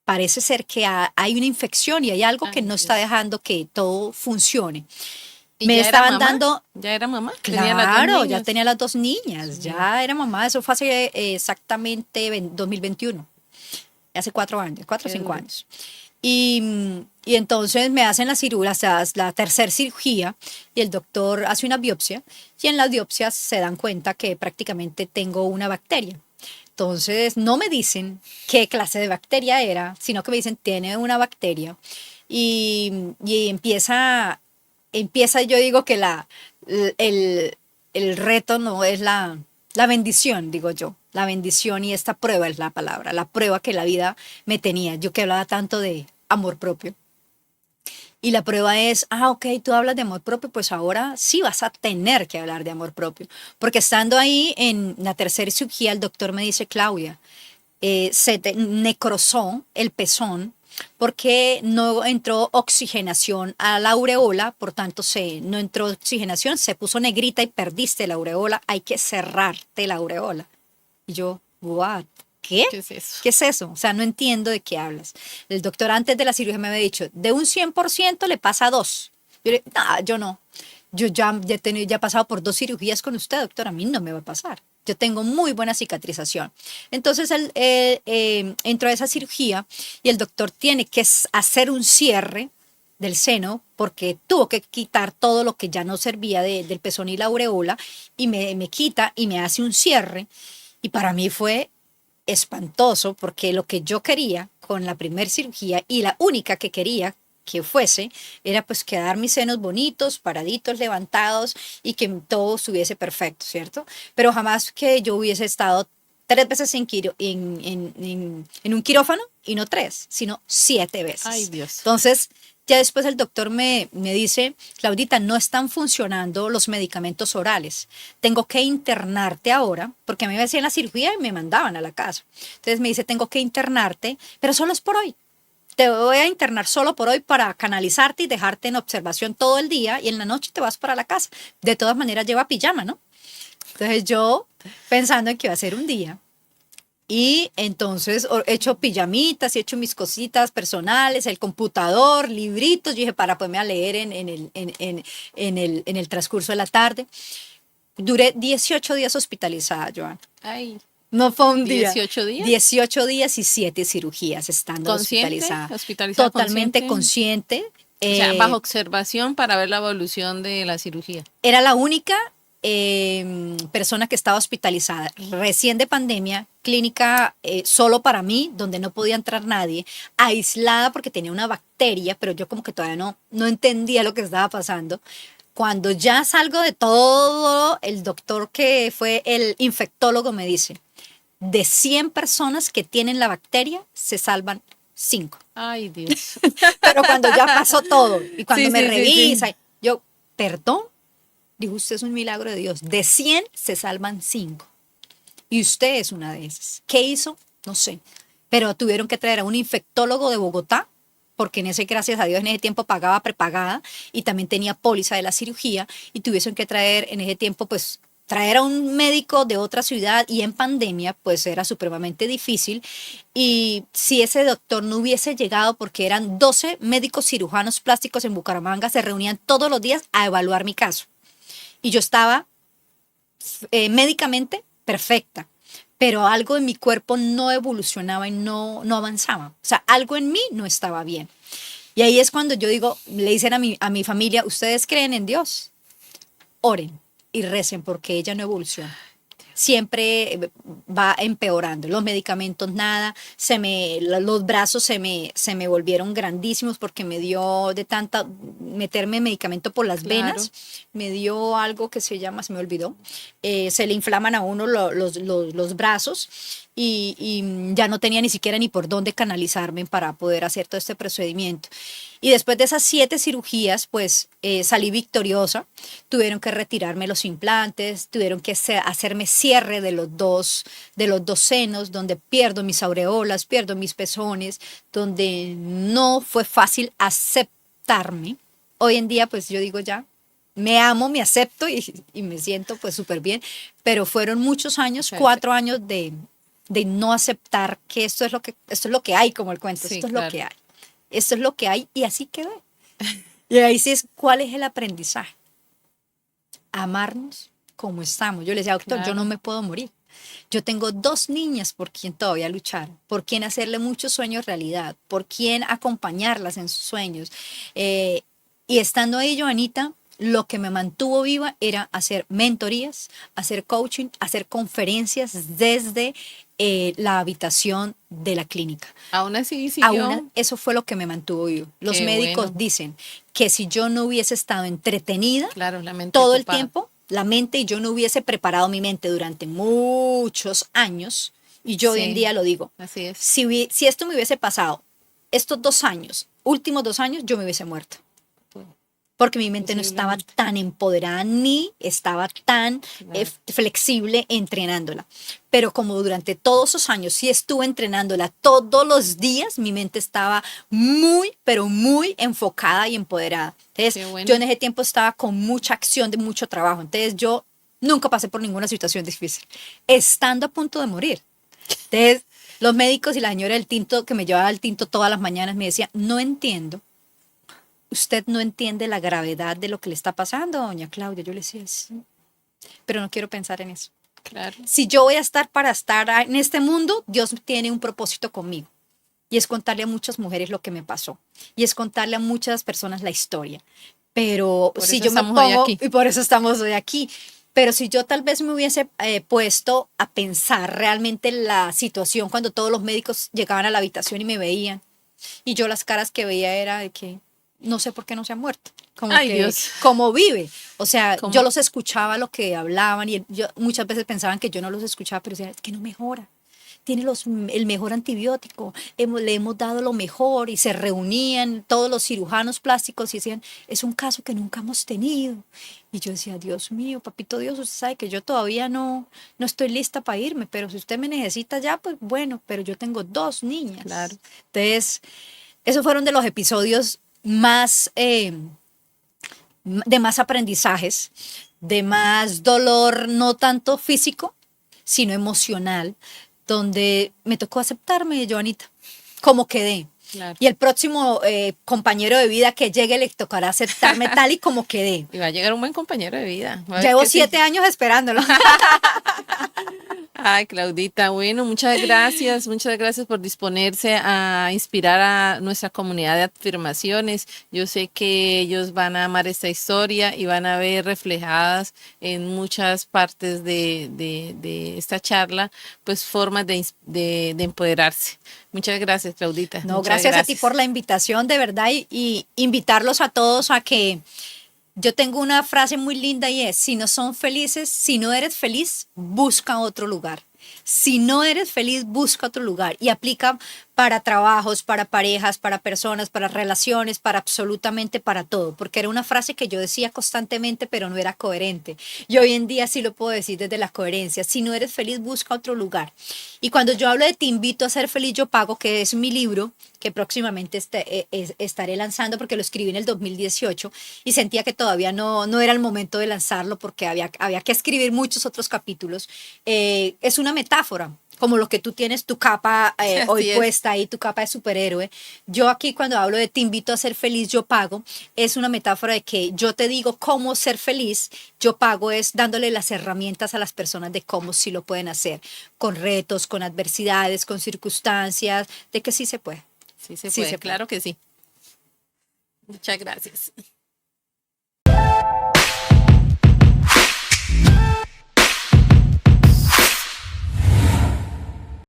parece ser que hay una infección y hay algo que Ay, no Dios. está dejando que todo funcione. ¿Y Me ya era estaban mamá? dando, ¿Ya era mamá? ¿Tenía las dos claro, ya niñas? tenía las 2 niñas, Sí. ya era mamá, eso fue hace exactamente 2021, hace 4 años, 4 o Qué 5 duro. años. Y entonces me hacen la cirugía, o sea, la tercera cirugía, y el doctor hace una biopsia, y en las biopsias se dan cuenta que prácticamente tengo una bacteria. Entonces no me dicen qué clase de bacteria era, sino que me dicen tiene una bacteria. Y empieza, yo digo que el, el reto no es la bendición, digo yo. La bendición y esta prueba es la palabra, la prueba que la vida me tenía. Yo que hablaba tanto de amor propio. Y la prueba es, ok, tú hablas de amor propio, pues ahora sí vas a tener que hablar de amor propio. Porque estando ahí en la tercera cirugía, el doctor me dice, Claudia, se te necrosó el pezón porque no entró oxigenación a la aureola, por tanto no entró oxigenación, se puso negrita y perdiste la aureola, hay que cerrarte la aureola. Y yo, what? ¿Qué? ¿Qué es eso? ¿Qué es eso? O sea, no entiendo de qué hablas. El doctor antes de la cirugía me había dicho, de un 100% le pasa a 2. Yo le dije, no, yo no. Yo ya he pasado por 2 cirugías con usted, doctor, a mí no me va a pasar. Yo tengo muy buena cicatrización. Entonces él entró a esa cirugía y el doctor tiene que hacer un cierre del seno porque tuvo que quitar todo lo que ya no servía del pezón y la aureola y me quita y me hace un cierre. Y para mí fue espantoso porque lo que yo quería con la primer cirugía y la única que quería que fuese era pues quedar mis senos bonitos, paraditos, levantados y que todo estuviese perfecto, ¿cierto? Pero jamás que yo hubiese estado 3 veces en un quirófano y no 3, sino 7 veces. Ay, Dios. Entonces, ya después el doctor me dice, Claudita, no están funcionando los medicamentos orales. Tengo que internarte ahora, porque a mí me hacían la cirugía y me mandaban a la casa. Entonces me dice, tengo que internarte, pero solo es por hoy. Te voy a internar solo por hoy para canalizarte y dejarte en observación todo el día y en la noche te vas para la casa. De todas maneras lleva pijama, ¿no? Entonces yo pensando en que iba a ser un día. Y entonces he hecho pijamitas y he hecho mis cositas personales, el computador, libritos. Yo dije, para poderme a leer en el transcurso de la tarde. Duré 18 días hospitalizada, Joan. Ay, No fue un día. 18 días. 18 días y 7 cirugías estando ¿Consciente? hospitalizada. ¿Hospitalizada Totalmente consciente? consciente. O sea, bajo observación para ver la evolución de la cirugía. Era la única persona que estaba hospitalizada recién de pandemia, clínica solo para mí, donde no podía entrar nadie, aislada porque tenía una bacteria, pero yo como que todavía no entendía lo que estaba pasando. Cuando ya salgo de todo, el doctor que fue el infectólogo me dice, de 100 personas que tienen la bacteria, se salvan 5. Ay, Dios. Pero cuando ya pasó todo y cuando Sí, me sí, sí, revisa, sí. yo, perdón, dijo, usted es un milagro de Dios. De 100 se salvan 5. Y usted es una de esas. ¿Qué hizo? No sé. Pero tuvieron que traer a un infectólogo de Bogotá, porque en ese, gracias a Dios, en ese tiempo pagaba prepagada y también tenía póliza de la cirugía y tuvieron que traer en ese tiempo, pues, traer a un médico de otra ciudad y en pandemia, pues era supremamente difícil. Y si ese doctor no hubiese llegado, porque eran 12 médicos cirujanos plásticos en Bucaramanga, se reunían todos los días a evaluar mi caso. Y yo estaba médicamente perfecta, pero algo en mi cuerpo no evolucionaba y no avanzaba. O sea, algo en mí no estaba bien. Y ahí es cuando yo digo, le dicen a mi familia, ¿ustedes creen en Dios? Oren y recen porque ella no evoluciona. Siempre va empeorando. Los medicamentos nada, los brazos se me volvieron grandísimos porque me dio de tanta meterme medicamento por las Claro. venas, me dio algo que se llama, se me olvidó, se le inflaman a uno los brazos y ya no tenía ni siquiera ni por dónde canalizarme para poder hacer todo este procedimiento. Y después de esas 7 cirugías, pues salí victoriosa. Tuvieron que retirarme los implantes, tuvieron que hacerme cierre de los dos senos, donde pierdo mis aureolas, pierdo mis pezones, donde no fue fácil aceptarme. Hoy en día, pues yo digo ya, me amo, me acepto y me siento pues súper bien, pero fueron muchos años, Sí, 4 años de no aceptar que esto es lo que hay, como el cuento, sí, esto es claro. lo que hay. Esto es lo que hay y así quedó. Y ahí sí es, ¿cuál es el aprendizaje? Amarnos como estamos. Yo le decía, doctor, yo no Claro. me puedo morir. Yo tengo 2 niñas por quien todavía luchar, por quien hacerle muchos sueños realidad, por quien acompañarlas en sus sueños. Y estando ahí, Joanita, lo que me mantuvo viva era hacer mentorías, hacer coaching, hacer conferencias desde la habitación de la clínica. Aún así siguió. Eso fue lo que me mantuvo vivo. Los Qué médicos bueno. dicen que si yo no hubiese estado entretenida Claro, la mente todo el ocupada. tiempo, la mente, y yo no hubiese preparado mi mente durante muchos años, y yo hoy en Sí, día lo digo, así es. si esto me hubiese pasado estos 2 años, últimos 2 años, yo me hubiese muerto. Porque mi mente no estaba Posiblemente. tan empoderada ni estaba tan Claro. flexible entrenándola. Pero como durante todos esos años sí estuve entrenándola todos los días, mi mente estaba muy, pero muy enfocada y empoderada. Entonces, Qué bueno. yo en ese tiempo estaba con mucha acción, de mucho trabajo. Entonces, yo nunca pasé por ninguna situación difícil, estando a punto de morir. Entonces, los médicos y la señora del tinto que me llevaba al tinto todas las mañanas me decía, no entiendo. Usted no entiende la gravedad de lo que le está pasando, doña Claudia. Yo le decía, sí, pero no quiero pensar en eso. Claro. Si yo voy a estar para estar en este mundo, Dios tiene un propósito conmigo. Y es contarle a muchas mujeres lo que me pasó. Y es contarle a muchas personas la historia. Pero Por si eso yo me estamos hoy pongo, aquí. y por eso estamos hoy aquí, pero si yo tal vez me hubiese puesto a pensar realmente la situación cuando todos los médicos llegaban a la habitación y me veían, y yo las caras que veía era de que no sé por qué no se ha muerto, como Ay, que, Dios. como vive. O sea, yo ¿Cómo? los escuchaba lo que hablaban y yo muchas veces pensaban que yo no los escuchaba, pero decía, es que no mejora. Tiene el mejor antibiótico, le hemos dado lo mejor y se reunían todos los cirujanos plásticos y decían, es un caso que nunca hemos tenido. Y yo decía, Dios mío, papito Dios, usted sabe que yo todavía no estoy lista para irme, pero si usted me necesita ya, pues bueno, pero yo tengo 2 niñas. Claro. Entonces, esos fueron de los episodios más, de más aprendizajes, de más dolor, no tanto físico, sino emocional, donde me tocó aceptarme, Joanita, como quedé. Claro. Y el próximo compañero de vida que llegue le tocará aceptarme tal y como quedé. Y va a llegar un buen compañero de vida. Va a ver Llevo que sí. 7 años esperándolo. Ay, Claudita, bueno, muchas gracias por disponerse a inspirar a nuestra comunidad de afirmaciones. Yo sé que ellos van a amar esta historia y van a ver reflejadas en muchas partes de esta charla, pues formas de empoderarse. Muchas gracias, Claudita. No, Muchas gracias a ti por la invitación, de verdad, y invitarlos a todos a que yo tengo una frase muy linda y es, si no son felices, si no eres feliz, busca otro lugar. Si no eres feliz, busca otro lugar. Y aplica para trabajos, para parejas, para personas, para relaciones, para absolutamente para todo. Porque era una frase que yo decía constantemente, pero no era coherente. Y hoy en día sí lo puedo decir desde la coherencia. Si no eres feliz, busca otro lugar. Y cuando yo hablo de Te invito a ser feliz, yo pago, que es mi libro, que próximamente estaré lanzando porque lo escribí en el 2018 y sentía que todavía no era el momento de lanzarlo porque había que escribir muchos otros capítulos. Es una metáfora, como lo que tú tienes tu capa hoy Así es. puesta ahí, tu capa de superhéroe. Yo aquí cuando hablo de Te invito a ser feliz, yo pago, es una metáfora de que yo te digo cómo ser feliz, yo pago es dándole las herramientas a las personas de cómo sí lo pueden hacer, con retos, con adversidades, con circunstancias, de que sí se puede. Sí se Sí puede, se puede. claro que sí. Muchas gracias.